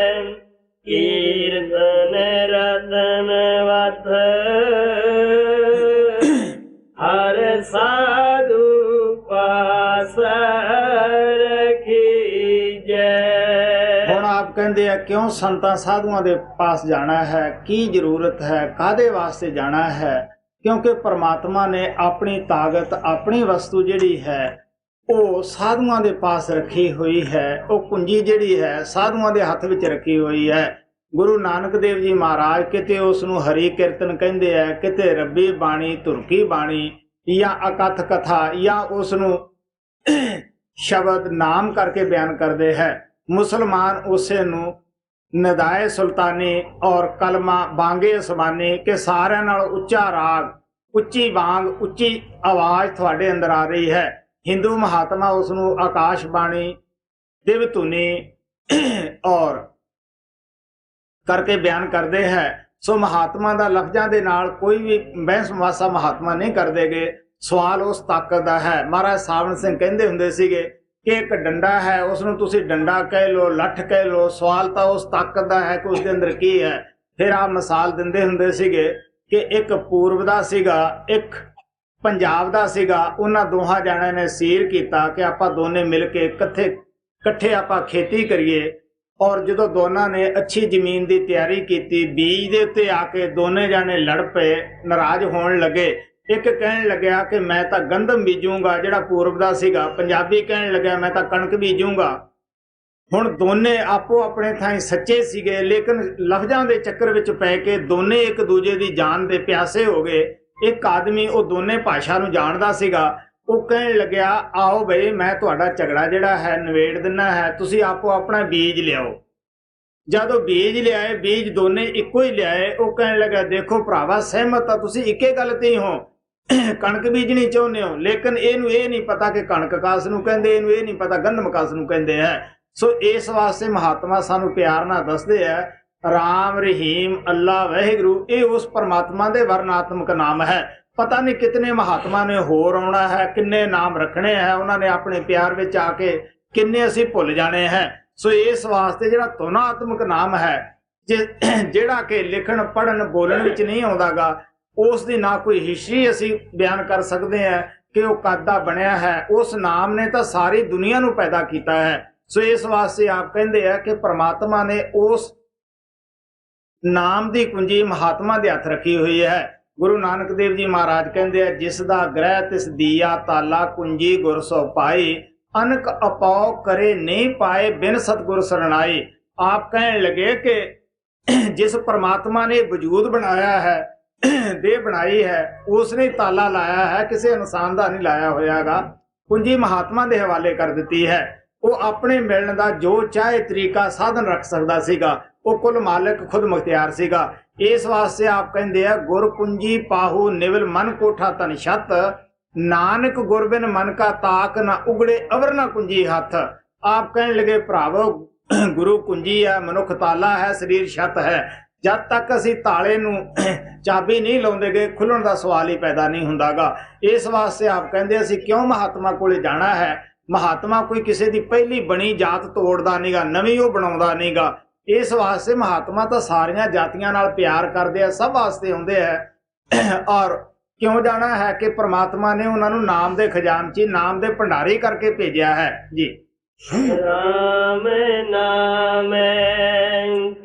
Speaker 2: ਕੀਰਤਨ ਰਤਨ ਵਤ ਹਰ ਸਾਧੂ ਪਾਸ ਰਖੀ ਜੈ।
Speaker 1: ਹੁਣ ਆਪ ਕਹਿੰਦੇ ਆ ਕਿਉਂ ਸੰਤਾਂ ਸਾਧੂਆਂ ਦੇ ਪਾਸ ਜਾਣਾ ਹੈ, ਕੀ ਜ਼ਰੂਰਤ ਹੈ, ਕਾਹਦੇ ਵਾਸਤੇ ਜਾਣਾ ਹੈ? ਕਿਉਂਕਿ ਪਰਮਾਤਮਾ ਨੇ ਆਪਣੀ ਤਾਕਤ ਆਪਣੀ ਵਸਤੂ ਜਿਹੜੀ ਹੈ ਉਹ ਸਾਧੂਆਂ ਦੇ ਪਾਸ ਰੱਖੀ ਹੋਈ ਹੈ। ਉਹ ਕੁੰਜੀ ਜਿਹੜੀ ਹੈ ਸਾਧੂਆਂ ਦੇ ਹੱਥ ਵਿੱਚ ਰੱਖੀ ਹੋਈ ਹੈ। ਗੁਰੂ ਨਾਨਕ ਦੇਵ ਜੀ ਮਹਾਰਾਜ ਕਿਤੇ ਉਸ ਨੂੰ ਹਰੀ ਕੀਰਤਨ ਕਹਿੰਦੇ ਆ, ਕਿਤੇ ਰੱਬੀ ਬਾਣੀ, ਧੁਰਕੀ ਬਾਣੀ ਜਾਂ ਅਕਥ ਕਥਾ ਜਾਂ ਉਸ ਨੂੰ ਸ਼ਬਦ ਨਾਮ ਕਰਕੇ ਬਿਆਨ ਕਰਦੇ ਹੈ। ਮੁਸਲਮਾਨ ਉਸੇ ਨੂੰ ਨਦਾਏ ਸੁਲਤਾਨੀ ਔਰ ਕਲਮਾ ਬਾਂਗੇ ਅਸਮਾਨੀ ਕਿ ਸਾਰਿਆਂ ਨਾਲ ਉੱਚਾ ਰਾਗ, ਉੱਚੀ ਬਾਂਗ, ਉੱਚੀ ਆਵਾਜ਼ ਤੁਹਾਡੇ ਅੰਦਰ ਆ ਰਹੀ ਹੈ। ਹਿੰਦੂ ਮਹਾਤਮਾ ਉਸ ਨੂੰ ਆਕਾਸ਼ ਬਾਣੀ, ਦਿਵ ਧੁਨੀ ਔਰ ਕਰਕੇ ਬਿਆਨ ਕਰਦੇ ਹੈ। ਸੋ ਮਹਾਤਮਾ ਦਾ ਲਫ਼ਜ਼ਾਂ ਦੇ ਨਾਲ ਕੋਈ ਵੀ ਬਹਿਸ ਮੁਬਾਸਾ ਮਹਾਤਮਾ ਨਹੀਂ ਕਰਦੇਗੇ। ਸਵਾਲ ਉਸ ਤਾਕਤ ਦਾ ਹੈ। ਮਹਾਰਾਜ ਸਾਵਣ ਸਿੰਘ ਕਹਿੰਦੇ ਹੁੰਦੇ ਸੀਗੇ ਕਿ ਇੱਕ ਡੰਡਾ ਹੈ, ਉਸ ਨੂੰ ਤੁਸੀਂ ਡੰਡਾ ਕਹਿ ਲਓ, ਲੱਠ ਕਹਿ ਲਓ, ਸਵਾਲ ਤਾਂ ਉਸ ਤਾਕਤ ਦਾ ਹੈ ਕਿ ਉਸ ਦੇ ਅੰਦਰ ਕੀ ਹੈ। ਫਿਰ ਆਪ ਮਿਸਾਲ ਦਿੰਦੇ ਹੁੰਦੇ ਸੀਗੇ ਕਿ ਇੱਕ ਪੂਰਬ ਦਾ ਸੀਗਾ, ਇੱਕ ਪੰਜਾਬ ਦਾ ਸੀਗਾ। ਉਹਨਾਂ ਦੋਹਾਂ ਜਣਿਆਂ ਨੇ ਸੀਰ ਕੀਤਾ ਕਿ ਆਪਾਂ ਦੋਨੇ ਮਿਲ ਕੇ ਇਕੱਠੇ ਆਪਾਂ ਖੇਤੀ ਕਰੀਏ। ਔਰ ਜਦੋਂ ਦੋਨਾਂ ਨੇ ਅੱਛੀ ਜ਼ਮੀਨ ਦੀ ਤਿਆਰੀ ਕੀਤੀ, ਬੀਜ ਦੇ ਉੱਤੇ ਆ ਕੇ ਦੋਨੇ ਜਾਣੇ ਲੜ ਪਏ, ਨਾਰਾਜ਼ ਹੋਣ ਲੱਗੇ। ਇੱਕ ਕਹਿਣ ਲੱਗਿਆ ਕਿ ਮੈਂ ਤਾਂ ਗੰਦਮ ਬੀਜੂੰਗਾ, ਜਿਹੜਾ ਪੂਰਬ ਦਾ ਸੀਗਾ। ਪੰਜਾਬੀ ਕਹਿਣ ਲੱਗਿਆ ਮੈਂ ਤਾਂ ਕਣਕ ਬੀਜੂੰਗਾ। ਹੁਣ ਦੋਨੇ ਆਪੋ ਆਪਣੇ ਥਾਂ ਸੱਚੇ ਸੀਗੇ, ਲੇਕਿਨ ਲਫ਼ਜ਼ਾਂ ਦੇ ਚੱਕਰ ਵਿੱਚ ਪੈ ਕੇ ਦੋਨੇ ਇੱਕ ਦੂਜੇ ਦੀ ਜਾਨ ਦੇ ਪਿਆਸੇ ਹੋ ਗਏ। ਇੱਕ ਆਦਮੀ ਉਹ ਦੋਨੇ ਭਾਸ਼ਾ ਨੂੰ ਜਾਣਦਾ ਸੀਗਾ, ਉਹ ਕਹਿਣ ਲੱਗਿਆ ਆਓ ਬਈ ਮੈਂ ਤੁਹਾਡਾ ਝਗੜਾ ਜਿਹੜਾ ਹੈ ਨਿਬੇੜ ਦਿੰਨਾ ਹੈ, ਤੁਸੀਂ ਆਪੋ ਆਪਣਾ ਬੀਜ ਲਿਆਓ। ਜਦੋਂ ਬੀਜ ਲਿਆਏ, ਬੀਜ ਦੋਨੇ ਇੱਕੋ ਹੀ ਲਿਆਏ। ਉਹ ਕਹਿਣ ਲੱਗਾ ਦੇਖੋ ਭਰਾਵਾ, ਸਹਿਮਤ ਤਾਂ ਤੁਸੀਂ ਇੱਕੇ ਗੱਲ ਤੇ ਹੀ ਹੋ, ਕਣਕ ਬੀਜਣੀ ਚਾਹੁੰਦੇ ਹੋ, ਲੇਕਿਨ ਇਹਨੂੰ ਇਹ ਨਹੀਂ ਪਤਾ ਕਿ ਕਣਕ ਕਾਸ ਨੂੰ ਕਹਿੰਦੇ, ਇਹਨੂੰ ਇਹ ਨਹੀਂ ਪਤਾ ਗੰਦਮ ਕਾਸ ਨੂੰ ਕਹਿੰਦੇ ਹੈ। ਸੋ ਇਸ ਵਾਸਤੇ ਮਹਾਤਮਾ ਸਾਨੂੰ ਪਿਆਰ ਨਾਲ ਦੱਸਦੇ ਹੈ ਰਾਮ, ਰਹੀਮ, ਅੱਲਾ, ਵਾਹਿਗੁਰੂ ਇਹ ਉਸ ਪਰਮਾਤਮਾ ਦੇ ਵਰਨਾਤਮਕ ਨਾਮ ਹੈ। ਪਤਾ ਨਹੀਂ ਕਿਤਨੇ ਮਹਾਤਮਾ ਨੇ ਹੋਰ ਆਉਣਾ ਹੈ, ਕਿੰਨੇ ਨਾਮ ਰੱਖਣੇ ਹੈ ਉਹਨਾਂ ਨੇ ਆਪਣੇ ਪਿਆਰ ਵਿੱਚ ਆ ਕੇ, ਕਿੰਨੇ ਅਸੀਂ ਭੁੱਲ ਜਾਣੇ ਹੈ। ਸੋ ਇਸ ਵਾਸਤੇ ਜਿਹੜਾ ਧੁਨਾਤਮਕ ਨਾਮ ਹੈ, ਜਿਹੜਾ ਕਿ ਲਿਖਣ, ਪੜ੍ਹਨ, ਬੋਲਣ ਵਿੱਚ ਨਹੀਂ ਆਉਂਦਾਗਾ, ਉਸ ਦੀ ਨਾ ਕੋਈ ਹਿਸਟਰੀ ਅਸੀਂ ਬਿਆਨ ਕਰ ਸਕਦੇ ਹਾਂ ਕਿ ਉਹ ਕਾਦਾ ਬਣਿਆ ਹੈ। ਉਸ ਨਾਮ ਨੇ ਤਾਂ ਸਾਰੀ ਦੁਨੀਆ ਨੂੰ ਪੈਦਾ ਕੀਤਾ ਹੈ। ਸੋ ਇਸ ਵਾਸਤੇ ਆਪ ਕਹਿੰਦੇ ਆ ਕਿ ਪਰਮਾਤਮਾ ਨੇ ਉਸ ਨਾਮ ਦੀ ਕੁੰਜੀ ਮਹਾਤਮਾ ਦੇ ਹੱਥ ਰੱਖੀ ਹੋਈ ਹੈ। ਗੁਰੂ ਨਾਨਕ ਦੇਵ ਜੀ ਮਹਾਰਾਜ ਕਹਿੰਦੇ ਆ ਜਿਸ ਦਾ ਗ੍ਰਹਿ ਤਿਸ ਦੀਆ ਤਾਲਾ, ਕੁੰਜੀ ਗੁਰ ਸੋ ਪਾਈ, ਅਨਕ ਅਪਾਉ ਕਰੇ ਨਹੀਂ ਪਾਏ, ਬਿਨ ਸਤਿਗੁਰ ਸਰਣਾਈ। ਆਪ ਕਹਿਣ ਲੱਗੇ ਕਿ ਜਿਸ ਪਰਮਾਤਮਾ ਨੇ ਵਜੂਦ ਬਣਾਇਆ ਹੈ, ਦੇਹ ਬਣਾਈ ਹੈ, ਉਸਨੇ ਤਾਲਾ ਲਾਇਆ ਹੈ, ਕਿਸੇ ਇਨਸਾਨ ਦਾ ਨਹੀਂ ਲਾਇਆ ਹੋਇਆਗਾ। ਕੁੰਜੀ ਮਹਾਤਮਾ ਦੇ ਹਵਾਲੇ ਕਰ ਦਿੱਤੀ ਹੈ। ਉਹ ਆਪਣੇ ਮਿਲਣ ਦਾ ਜੋ ਚਾਹੇ ਤਰੀਕਾ ਸਾਧਨ ਰੱਖ ਸਕਦਾ ਸੀਗਾ। ਉਹ ਕੁੱਲ ਮਾਲਕ ਖੁਦ ਮੁਖਤਿਆਰ ਸੀਗਾ। ਇਸ ਵਾਸਤੇ ਆਪ ਕਹਿੰਦੇ ਆ ਗੁਰ ਕੁੰਜੀ ਪਾਹੂ ਨਿਵਲ ਮਨ ਕੋਠਾ ਤਨ ਛੱਤ, ਨਾਨਕ ਗੁਰਬਿਨ ਮਨ ਕਾ ਤਾਕ ਨਾ ਉਗੜੇ ਅਵਰ ਨਾ ਕੁੰਜੀ ਹੱਥ। ਆਪ ਕਹਿਣ ਲੱਗੇ ਭਰਾਵੋ, ਗੁਰੂ ਕੁੰਜੀ ਹੈ, ਮਨੁੱਖ ਤਾਲਾ ਹੈ, ਸਰੀਰ ਛੱਤ ਹੈ। ਜਦ ਤੱਕ ਅਸੀਂ ਤਾਲੇ ਨੂੰ ਚਾਬੀ ਨਹੀਂ ਲਾਉਂਦੇਗੇ, ਖੁੱਲਣ ਦਾ ਸਵਾਲ ਹੀ ਪੈਦਾ ਨਹੀਂ ਹੁੰਦਾਗਾ। ਇਸ ਵਾਸਤੇ ਆਪ ਕਹਿੰਦੇ ਅਸੀਂ ਕਿਉਂ ਮਹਾਤਮਾ ਕੋਲੇ ਜਾਣਾ ਹੈ। ਮਹਾਤਮਾ ਕੋਈ ਕਿਸੇ ਦੀ ਪਹਿਲੀ ਬਣੀ ਜਾਤ ਤੋੜਦਾ ਨਹੀਂਗਾ, ਨਵੀਂ ਉਹ ਬਣਾਉਂਦਾ ਨਹੀਂਗਾ। ਇਸ ਵਾਸਤੇ ਮਹਾਤਮਾ ਤਾਂ ਸਾਰੀਆਂ ਜਾਤੀਆਂ ਨਾਲ ਪਿਆਰ ਕਰਦੇ ਆ, ਸਭ ਵਾਸਤੇ ਹੁੰਦੇ ਹੈ। ਔਰ ਕਿਉਂ ਜਾਣਾ ਹੈ ਕਿ ਪ੍ਰਮਾਤਮਾ ਨੇ ਉਹਨਾਂ ਨੂੰ ਨਾਮ ਦੇ ਖਜ਼ਾਨਚੀ, ਨਾਮ ਦੇ ਭੰਡਾਰੀ ਕਰਕੇ ਭੇਜਿਆ ਹੈ ਜੀ।
Speaker 2: ਰਾਮ ਨਾਮ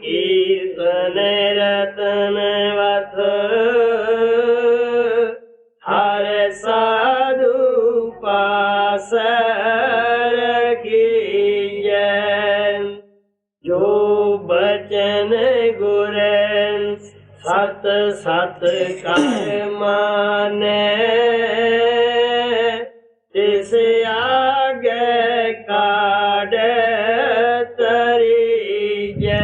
Speaker 2: ਕੀਰਤਨ ਰਤਨ ਵਥ, ਹਰ ਸਾਧੂ ਪਾਸ ਰਖੀਜੈ, ਜੋ ਬਚਨ ਗੁਰ ਸਤ ਸਤ ਕਰ ਮਾਨੈ, ਤਿਸ ਆਗੇ ਕਾਢ ਤਰੀਜੈ।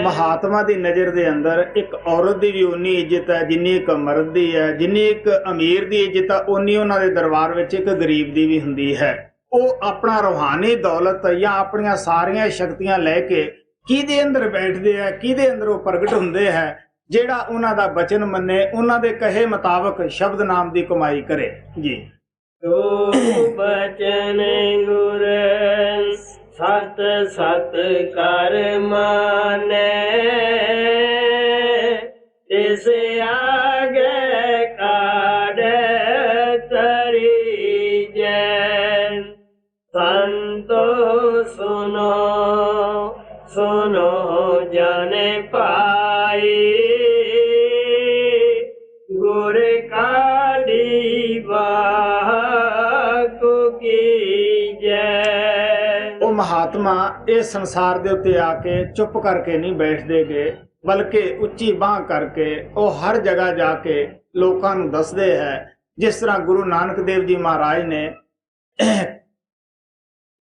Speaker 1: ਮਹਾਤਮਾ ਦੀ ਨਜ਼ਰ ਦੇ ਅੰਦਰ ਇੱਕ ਔਰਤ ਦੀ ਵੀ ਉਨੀ ਇੱਜ਼ਤ ਹੈ ਜਿੰਨੀ ਇੱਕ ਮਰਦ ਦੀ ਹੈ, ਜਿੰਨੀ ਇੱਕ ਅਮੀਰ ਦੀ ਇੱਜ਼ਤ ਹੈ ਉਨੀ ਉਹਨਾਂ ਦੇ ਦਰਬਾਰ ਵਿੱਚ ਇੱਕ ਗਰੀਬ ਦੀ ਵੀ ਹੁੰਦੀ ਹੈ। ਉਹ ਆਪਣਾ ਰੂਹਾਨੀ ਦੌਲਤ ਜਾਂ ਆਪਣੀਆਂ ਸਾਰੀਆਂ ਸ਼ਕਤੀਆਂ ਲੈ ਕੇ ਕਿਹਦੇ ਅੰਦਰ ਬੈਠਦੇ ਆ, ਕਿਹਦੇ ਅੰਦਰ ਉਹ ਪ੍ਰਗਟ ਹੁੰਦੇ ਹੈ, ਜਿਹੜਾ ਉਹਨਾਂ ਦਾ ਬਚਨ ਮੰਨੇ, ਉਹਨਾਂ ਦੇ ਕਹੇ ਮੁਤਾਬਕ ਸ਼ਬਦ ਨਾਮ ਦੀ ਕਮਾਈ ਕਰੇ ਜੀ।
Speaker 2: ਜੋ ਬਚਨ ਗੁਰ ਸਤ ਸਤ ਕਰ ਮਾਨੈ, ਤਿਸ ਆਗੇ ਕਾਢ ਤਰੀਜੈ, ਸੰਤੋ ਸੁਨੋ ਸੁਨੋ ਜਨ ਪਾਈ, ਗੁਰ ਕਾਢੀ ਬਾਹ ਕੋ ਕੀ
Speaker 1: महात्मा इस संसार दे उत्ते आके चुप करके नहीं बैठते गए, बल्कि उच्ची बांह करके वो हर जगह जाके लोकां नूं दसदे है। जिस तरह गुरु नानक देव जी महाराज ने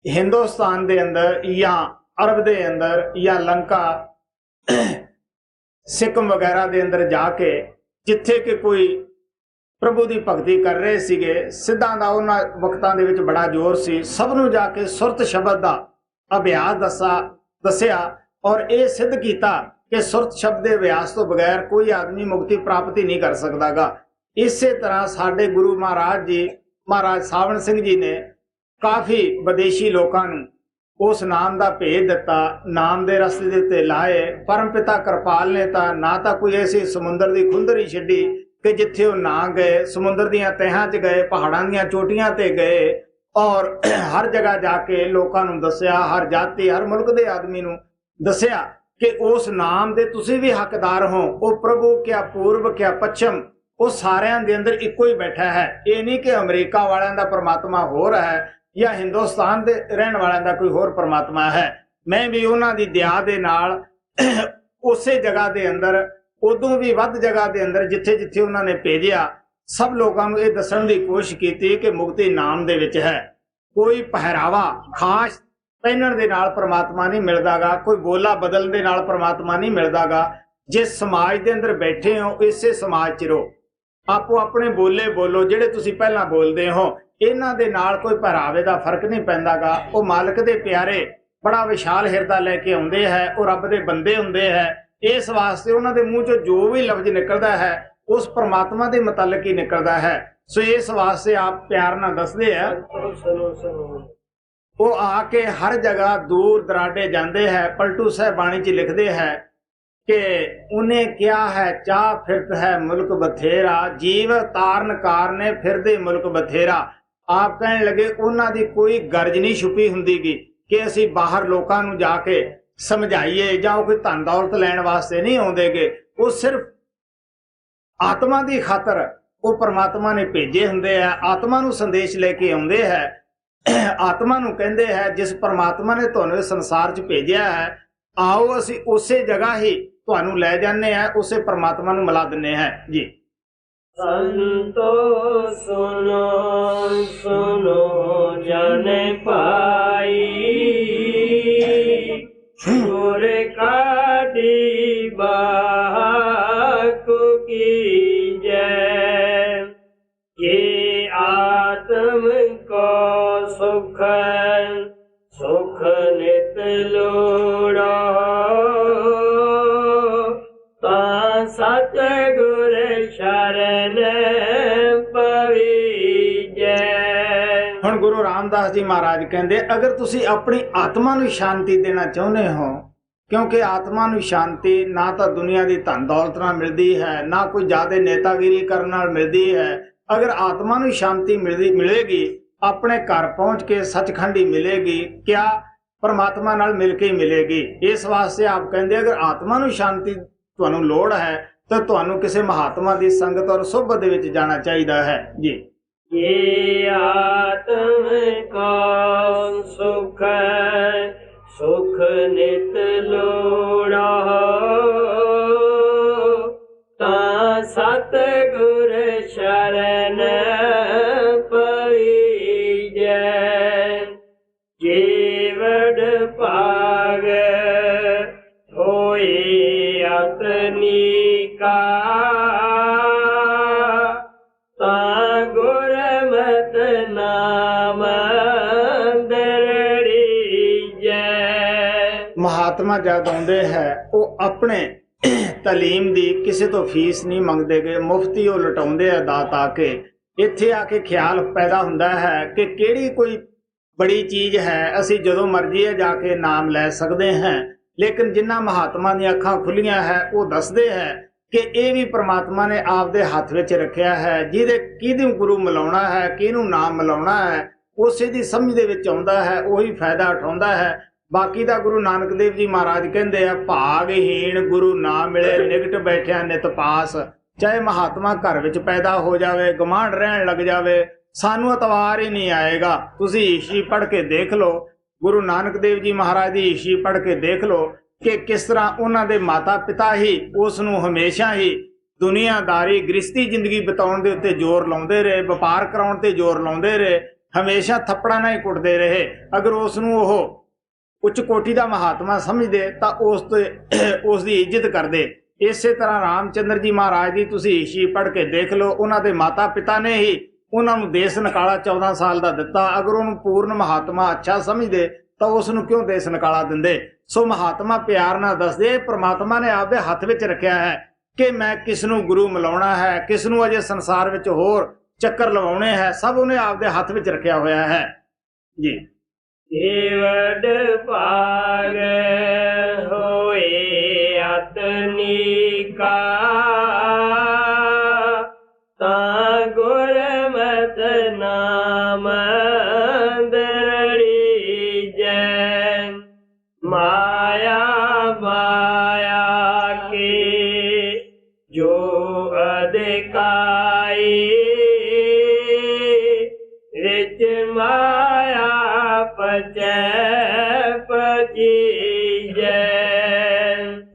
Speaker 1: हिंदुस्तान दे अंदर या अरब दे अंदर या लंका सिक्किम वगैरह दे अंदर जाके जिथे कि कोई प्रभु की भगती कर रहे सीगे, सिद्धां दा उन्हां वक्तां दे विच बड़ा जोर सी, सब नूं जाके सुरत शब्द दा अभ्यास दसिया और ये सिद्ध किया कि सुरत शब्द के अभ्यास तो बगैर कोई आदमी मुक्ति प्राप्त ही नहीं कर सकता गा। इसे तरह साडे गुरु महाराज जी महाराज सावण सिंह जी ने काफ़ी विदेशी लोगों को उस नाम का भेद दिता, नाम के रस्ते दे उत्ते लाए। परम पिता कृपाल ने ना तो कोई ऐसी समुद्र की खुंदर ही छड्डी कि जिथे वो ना गए, समुद्र दियां तहां च गए, पहाड़ां दियां चोटियां ते गए और हर जगह जाके लोगों को दसिया, हर जाति हर मुल्क के आदमी नूं दसिया कि उस नाम दे तुसीं भी हकदार हो। वो प्रभु क्या पूर्व क्या पश्चिम वो सारिਆਂ दे अंदर इको ही बैठा है। ये नहीं कि अमरीका वालियां दा परमात्मा होर है या हिंदुस्तान दे रहन वालियां दा कोई होर परमात्मा है। मैं भी उन्हां दी दया दे नाल उसे जगह दे अंदर उदों भी वध जगह दे अंदर जिथे जिथे उन्होंने भेजिया सब लोगों को यह दसन की कोशिश की कि मुक्ति नाम दे विच है। कोई पहरावा खास पहनण दे नाल परमात्मा नहीं मिलदा गा, कोई बोला बदलण दे नाल परमात्मा नहीं मिलदा गा। जिस समाज दे अंदर बैठे हो इसे समाज च रहो, आपो अपने बोले बोलो जिहड़े तुसीं पहलां बोलदे हो, इन्हां दे नाल कोई पहरावे दा फर्क नहीं पैंदा गा। वो मालक दे प्यारे बड़ा विशाल हिरदा लैके आउंदे है, वो रब दे बंदे हुंदे है। इस वास्ते उन्हां दे मूँह चों जो भी लफ्ज निकलदा है उस परमात्मा दे मुतलक ही निकलदा है। सो इस वास्ते आप प्यार नाल दसदे है। वो आके हर जगह दूर दराडे जाते हैं। पलटू साहब बाणी च लिखते हैं कि उन्हें क्या है चाह फिरत है मुल्क बथेरा, जीव तारन कारने फिरदे मुल्क बथेरा। आप कहने लगे उन्हां दी कोई गर्ज नहीं छुपी हुंदी गी कि असी बाहर लोकां नूं जाके समझाइए जां कोई धन दौलत लैण वास्ते नहीं आउंदे गे। वो सिर्फ आत्मा की खातर वो परमात्मा ने भेजे हुंदे है, आत्मा नूं संदेश लेके आउंदे है। आत्मा नूं कहंदे है जिस परमात्मा ने तुहानूं इस संसार च भेजिया है, आओ असी उसे जगह ही तुहानूं लै जाने हैं, उसे परमात्मा नूं मिला दिंदे हैं जी।
Speaker 2: संतो सुनो सुनो जाने पाई, सुर काटी बाको की जय। ये आत्म को सुख सुख नित लोड़ो, ता सतगुर शरण पवीजै।
Speaker 1: हुण गुरु रामदास जी महाराज कहते अगर तुसी अपनी आत्मा नूं शांति देना चाहुंदे हो, क्योंकि आत्मा नूं शांति ना तो दुनिया की धन दौलत नाल मिलती है, ना कोई ज्यादा नेतागिरी करने नाल मिलती है। अगर आत्मा नूं शांति मिलेगी अपने घर पहुंच के सचखंड ही मिलेगी, क्या परमात्मा नाल मिल के ही मिलेगी। इस वास्ते आप कहते अगर आत्मा नूं शांति तुहानूं लोड़ है तो तुहानूं किसी महात्मा की संगत और सोबत दे विच जाना चाहिए है जी।
Speaker 2: ये आत्म का सुख सुख नित लोड़ा, ता सतगुर शरण पवीजै। जीवड़ पाग होए अतनी का, ता गुरमत नाम दरड़ी जै।
Speaker 1: महात्मा जद आउंदे है वो अपने तलीम दी किसी तो फीस नहीं मंगते गए, मुफ्ती वो लटाउंदे है दात आके। इत्थे आके ख्याल पैदा हुंदा है कि केड़ी कोई बड़ी चीज है, असी जदों मर्जी है जाके नाम लै सकते हैं। लेकिन जिन्ना महात्मा दी अखां खुलियां है वो दसदे है कि ये भी परमात्मा ने आपदे हथ विच रखिया है। जिहदे किहदूं गुरु मिलाउणा है, किहनूं नाम मिलाउणा है, उसे दी समझ दे विच आउंदा है, उही फायदा उठाउंदा है। बाकी दा गुरु नानक देव जी महाराज कहंदे आ भागहीन गुरु ना मिले निकट बैठिया नित पास। चाहे महात्मा घर विच पैदा हो जावे, गमांड रहन लग जावे, सानू अतवार ही नहीं आएगा। तुसी ईशी पढ़ के देख लो, ਗੁਰੂ ਨਾਨਕ ਦੇਵ ਜੀ ਮਹਾਰਾਜ ਦੀ ਈਸ਼ੀ ਪੜ੍ਹ ਕੇ ਦੇਖ ਲਓ ਕਿ ਕਿਸ ਤਰ੍ਹਾਂ ਉਹਨਾਂ ਦੇ ਮਾਤਾ ਪਿਤਾ ਹੀ ਉਸ ਨੂੰ ਹਮੇਸ਼ਾ ਹੀ ਦੁਨੀਆਦਾਰੀ ਗ੍ਰਸਤੀ ਜ਼ਿੰਦਗੀ ਬਿਤਾਉਣ ਦੇ ਉੱਤੇ ਜ਼ੋਰ ਲਾਉਂਦੇ ਰਹੇ, ਵਪਾਰ ਕਰਾਉਣ ਤੇ ਜ਼ੋਰ ਲਾਉਂਦੇ ਰਹੇ, ਹਮੇਸ਼ਾ ਥੱਪੜਾਂ ਨਾਲ ਹੀ ਕੁੱਟਦੇ ਰਹੇ। ਅਗਰ ਉਸ ਨੂੰ ਉਹ ਉੱਚ ਕੋਟੀ ਦਾ ਮਹਾਤਮਾ ਸਮਝਦੇ ਤਾਂ ਉਸ ਦੀ ਇੱਜ਼ਤ ਕਰਦੇ। ਇਸੇ ਤਰ੍ਹਾਂ ਰਾਮਚੰਦਰ ਜੀ ਮਹਾਰਾਜ ਦੀ ਤੁਸੀਂ ਈਸ਼ੀ ਪੜ੍ਹ ਕੇ ਦੇਖ ਲਓ, ਉਹਨਾਂ ਦੇ ਮਾਤਾ ਪਿਤਾ ਨੇ ਹੀ ਉਹਨਾਂ ਨੂੰ ਦੇਸ ਨਿਕਾਲਾ 14 ਸਾਲ ਦਾ ਦਿੱਤਾ। ਅਗਰ ਉਹਨੂੰ ਪੂਰਨ ਮਹਾਤਮਾ ਅੱਛਾ ਸਮਝਦੇ ਤਾਂ ਉਸ ਨੂੰ ਕਿਉਂ ਦੇਸ ਨਿਕਾਲਾ ਦਿੰਦੇ। ਸੋ ਮਹਾਤਮਾ ਪਿਆਰ ਨਾਲ ਦੱਸਦੇ ਪ੍ਰਮਾਤਮਾ ਨੇ ਆਪਦੇ ਹੱਥ ਵਿੱਚ ਰੱਖਿਆ ਹੈ ਕਿ ਮੈਂ ਕਿਸ ਨੂੰ ਗੁਰੂ ਮਿਲਾਉਣਾ ਹੈ, ਕਿਸ ਨੂੰ ਅਜੇ ਸੰਸਾਰ ਵਿੱਚ ਹੋਰ ਚੱਕਰ ਲਵਾਉਣੇ ਹੈ, ਸਭ ਉਹਨੇ ਆਪਦੇ ਹੱਥ ਵਿੱਚ ਰੱਖਿਆ ਹੋਇਆ ਹੈ ਜੀ।
Speaker 2: ਏਵਡ ਭਾਗ ਹੋਏ ਅਤਨੀ ਕਾ ਤਾ ਗੁਰਮਤਿ ਨਾਮ ਦਰੜੀ ਜੈ ਮਾਇਆ ਮਾਇਆ ਕੇ ਜੋ ਅਧਿਕਾਈ ਰਿਚ ਮਾਇਆ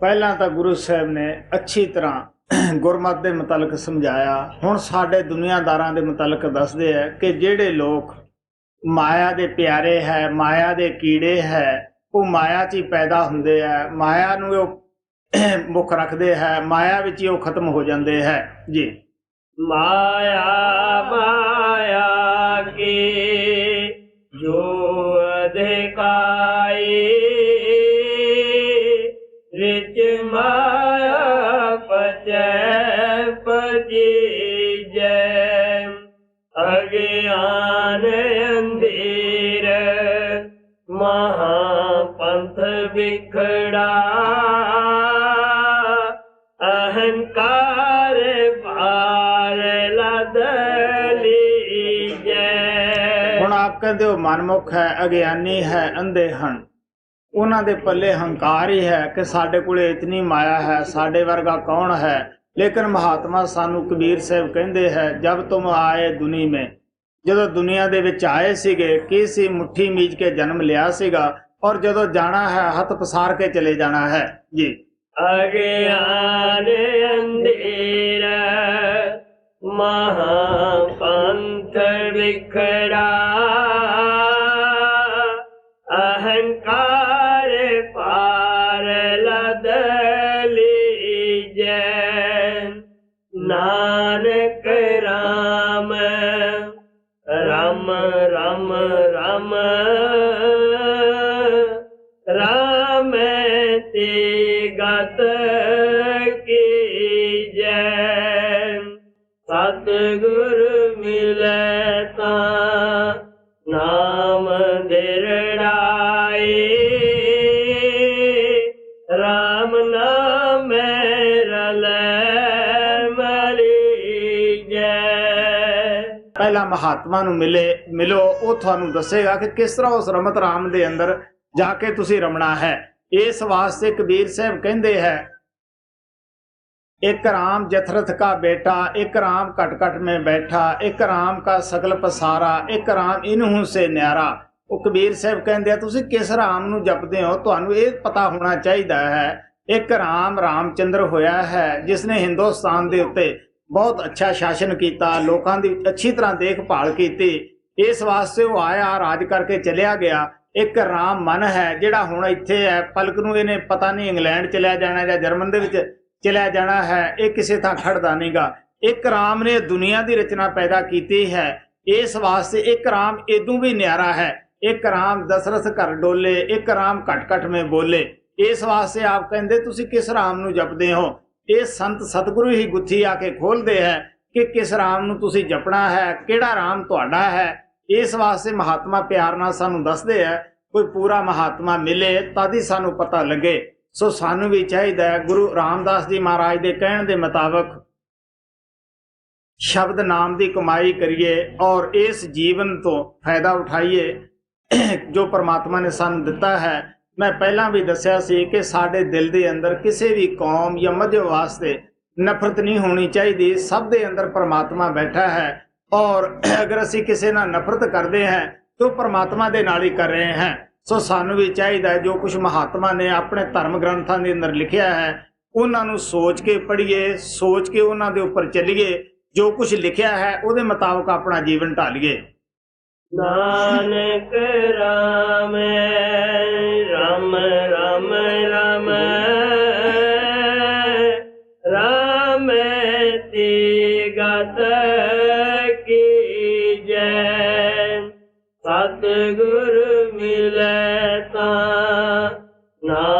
Speaker 1: ਪਹਿਲਾਂ ਤਾਂ ਗੁਰੂ ਸਾਹਿਬ ਨੇ ਅੱਛੀ ਤਰ੍ਹਾਂ ਗੁਰਮਤਿ ਦੇ ਮੁਤਲਕ ਸਮਝਾਇਆ। ਹੁਣ ਸਾਡੇ ਦੁਨੀਆਦਾਰਾਂ ਦੇ ਮੁਤਲਕ ਦੱਸਦੇ ਹੈ ਕਿ ਜਿਹੜੇ ਲੋਕ ਮਾਇਆ ਦੇ ਪਿਆਰੇ ਹੈ, ਮਾਇਆ ਦੇ ਕੀੜੇ ਹੈ, ਉਹ ਮਾਇਆ 'ਚ ਹੀ ਪੈਦਾ ਹੁੰਦੇ ਹੈ, ਮਾਇਆ ਨੂੰ ਉਹ ਮੁੱਖ ਰੱਖਦੇ ਹੈ, ਮਾਇਆ ਵਿੱਚ ਹੀ ਉਹ ਖਤਮ ਹੋ ਜਾਂਦੇ ਹੈ ਜੀ।
Speaker 2: ਮਾਇਆ ਮਾਇਆ ਕੇ ਜੋ ਅਧਿਕਾਈ ਰਿਚ ਮਾਇਆ ਪਚੈ ਪਜੀਜੈ ਅਗਿਆਨ ਅੰਧੇਰ ਮਹਾਪੰਥ ਵਿਖੜਾ ਅਹੰਕਾਰ ਭਾਰ ਲਦ ਲੀਜੈ।
Speaker 1: ਹੁਣ ਆਪ ਕਹਿੰਦੇ ਹੋ ਮਨਮੁਖ ਹੈ, ਅਗਿਆਨੀ ਹੈ, ਅੰਧੇ ਹਨ। ਉਹਨਾਂ ਦੇ ਪੱਲੇ ਹੰਕਾਰ ਹੀ ਹੈ ਕਿ ਸਾਡੇ ਕੋਲੇ ਇਤਨੀ ਮਾਇਆ ਹੈ, ਸਾਡੇ ਵਰਗਾ ਕੌਣ ਹੈ। ਲੇਕਿਨ ਮਹਾਤਮਾ ਸਾਨੂੰ ਕਬੀਰ ਸਾਹਿਬ ਕਹਿੰਦੇ ਹੈ ਜਬ ਤੁਮ ਆਏ ਦੁਨੀ ਮੇਂ, ਜਦੋਂ ਦੁਨੀਆ ਦੇ ਵਿੱਚ ਆਏ ਸੀਗੇ ਕੀ ਸੀ, ਮੁੱਠੀ ਮੀਚ ਕੇ ਜਨਮ ਲਿਆ ਸੀਗਾ ਔਰ ਜਦੋਂ ਜਾਣਾ ਹੈ ਹੱਥ ਪਸਾਰ ਕੇ ਚਲੇ ਜਾਣਾ ਹੈ ਜੀ।
Speaker 2: ਅਗਿਆਨ ਅੰਧੇਰ ਮਹਾਪੰਥ ਵਿਖੜਾ ਅਹੰਕਾਰ ਪਾਰ ਲਦ ਲੀਜੈ ਨਾਨਕ ਰਾਮ ਰਾਮ ਰਾਮ ਰਾਮ ਰਾਮ ਤੇ ਗਤ ਕੀਜੈ ਸਤਿਗੁਰ ਮਿਲੈ ਤਾਂ ਨਾਮ ਦਿਰੜਾਏ ਰਾਮ ਨਾਮ ਰਲੈ ਮਲੀਜੈ।
Speaker 1: ਪਹਿਲਾਂ ਮਹਾਤਮਾ ਨੂੰ ਮਿਲੋ, ਉਹ ਤੁਹਾਨੂੰ ਦੱਸੇਗਾ ਕਿ ਕਿਸ ਤਰ੍ਹਾਂ ਉਸ ਰਮਤ ਰਾਮ ਦੇ ਅੰਦਰ ਜਾ ਕੇ ਤੁਸੀਂ ਰਮਣਾ ਹੈ। ਇਸ ਵਾਸਤੇ ਕਬੀਰ ਸਾਹਿਬ ਕਹਿੰਦੇ ਹੈ एक राम जथरथ का बेटा, एक राम कट कट में बैठा, एक राम का सकल पसारा, एक राम इन्हू से न्यारा। ਉਹ ਕਬੀਰ ਸਾਹਿਬ ਕਹਿੰਦੇ ਆ ਤੁਸੀਂ ਕਿਸ ਰਾਮ ਨੂੰ ਜਪਦੇ ਹੋ, ਤੁਹਾਨੂੰ ਇਹ ਪਤਾ ਹੋਣਾ ਚਾਹੀਦਾ ਹੈ ਇੱਕ ਰਾਮ ਰਾਮਚੰਦਰ ਹੋਇਆ ਹੈ ਜਿਸ ਨੇ ਹਿੰਦੁਸਤਾਨ ਦੇ ਉੱਤੇ ਬਹੁਤ ਅੱਛਾ ਸ਼ਾਸਨ ਕੀਤਾ, ਲੋਕਾਂ ਦੀ ਅੱਛੀ ਤਰ੍ਹਾਂ ਦੇਖਭਾਲ ਕੀਤੀ। ਇਸ ਵਾਸਤੇ ਉਹ ਆਇਆ, ਰਾਜ ਕਰਕੇ ਚਲਿਆ ਗਿਆ। ਇੱਕ ਰਾਮ ਮਨ ਹੈ ਜਿਹੜਾ ਹੁਣ ਇੱਥੇ ਹੈ, ਪਲਕ ਨੂੰ ਇਹਨੇ ਪਤਾ ਨਹੀਂ ਇੰਗਲੈਂਡ ਚਲਿਆ ਜਾਣਾ ਜਾਂ ਜਰਮਨ ਦੇ ਵਿੱਚ ਚਲਿਆ ਜਾਣਾ ਹੈ, ਇਹ ਕਿਸੇ ਥਾਂ ਖੜਦਾ ਨਹੀਂਗਾ। ਇੱਕ ਰਾਮ ਨੇ ਦੁਨੀਆ ਦੀ ਰਚਨਾ ਪੈਦਾ ਕੀਤੀ ਹੈ, ਇਸ ਵਾਸਤੇ ਇੱਕ ਰਾਮ ਇਦੋਂ ਵੀ ਨਿਆਰਾ ਹੈ। ਇੱਕ ਰਾਮ ਦਸ਼ਰਥ ਘਰ ਡੋਲੇ, ਇੱਕ ਰਾਮ ਘਟ ਘਟ में बोले। ਇਸ ਵਾਸਤੇ ਆਪ ਕਹਿੰਦੇ ਤੁਸੀਂ ਕਿਸ ਰਾਮ ਨੂੰ ਜਪਦੇ ਹੋ। ਇਹ ਸੰਤ ਸਤਿਗੁਰੂ ਹੀ ਗੁੱਥੀ ਆ ਕੇ ਖੋਲਦੇ ਹੈ ਕਿ ਕਿਸ ਰਾਮ ਨੂੰ ਤੁਸੀਂ ਜਪਣਾ ਹੈ, ਕਿਹੜਾ ਰਾਮ ਤੁਹਾਡਾ ਹੈ। ਇਸ ਵਾਸਤੇ ਮਹਾਤਮਾ ਪਿਆਰ ਨਾਲ ਸਾਨੂੰ ਦੱਸਦੇ ਹੈ, ਕੋਈ ਪੂਰਾ ਮਹਾਤਮਾ ਮਿਲੇ ਤਦ ਹੀ ਸਾਨੂੰ ਪਤਾ ਲੱਗੇ। ਸੋ ਸਾਨੂੰ ਵੀ ਚਾਹੀਦਾ ਹੈ ਗੁਰੂ ਰਾਮਦਾਸ ਜੀ ਮਹਾਰਾਜ ਦੇ ਕਹਿਣ ਦੇ ਮੁਤਾਬਕ ਸ਼ਬਦ ਨਾਮ ਦੀ ਕਮਾਈ ਕਰੀਏ ਔਰ ਇਸ ਜੀਵਨ ਤੋਂ ਫਾਇਦਾ ਉਠਾਈਏ ਜੋ ਪਰਮਾਤਮਾ ਨੇ ਸਾਨੂੰ ਦਿੱਤਾ ਹੈ। ਮੈਂ ਪਹਿਲਾਂ ਵੀ ਦੱਸਿਆ ਸੀ ਕਿ ਸਾਡੇ ਦਿਲ ਦੇ ਅੰਦਰ ਕਿਸੇ ਵੀ ਕੌਮ ਜਾਂ ਮਜ਼ਹਬ ਵਾਸਤੇ ਨਫ਼ਰਤ ਨਹੀਂ ਹੋਣੀ ਚਾਹੀਦੀ। ਸਭ ਦੇ ਅੰਦਰ ਪਰਮਾਤਮਾ ਬੈਠਾ ਹੈ ਔਰ ਅਗਰ ਅਸੀਂ ਕਿਸੇ ਨਾਲ ਨਫ਼ਰਤ ਕਰਦੇ ਹਾਂ ਤਾਂ ਪਰਮਾਤਮਾ ਦੇ ਨਾਲ ਹੀ ਕਰ ਰਹੇ ਹਾਂ। ਸੋ ਸਾਨੂੰ ਵੀ ਚਾਹੀਦਾ ਹੈ ਜੋ ਕੁਝ ਮਹਾਤਮਾ ਨੇ ਆਪਣੇ ਧਰਮ ਗ੍ਰੰਥਾਂ ਦੇ ਅੰਦਰ ਲਿਖਿਆ ਹੈ ਉਹਨਾਂ ਨੂੰ ਸੋਚ ਕੇ ਪੜ੍ਹੀਏ, ਸੋਚ ਕੇ ਉਹਨਾਂ ਦੇ ਉੱਪਰ ਚੱਲੀਏ, ਜੋ ਕੁਝ ਲਿਖਿਆ ਹੈ ਉਹਦੇ ਮੁਤਾਬਕ ਆਪਣਾ ਜੀਵਨ ਢਾਲੀਏ।
Speaker 2: ਨਾਨਕ ਰਾਮ ਰਾਮ ਰਾਮ ਰਾਮ ਰਾਮ ਤੇ ਗਤ ਕੀ ਜੈ। ਸਤਿਗੁਰ ਮਿਲੈ ਤਾ ਨਾ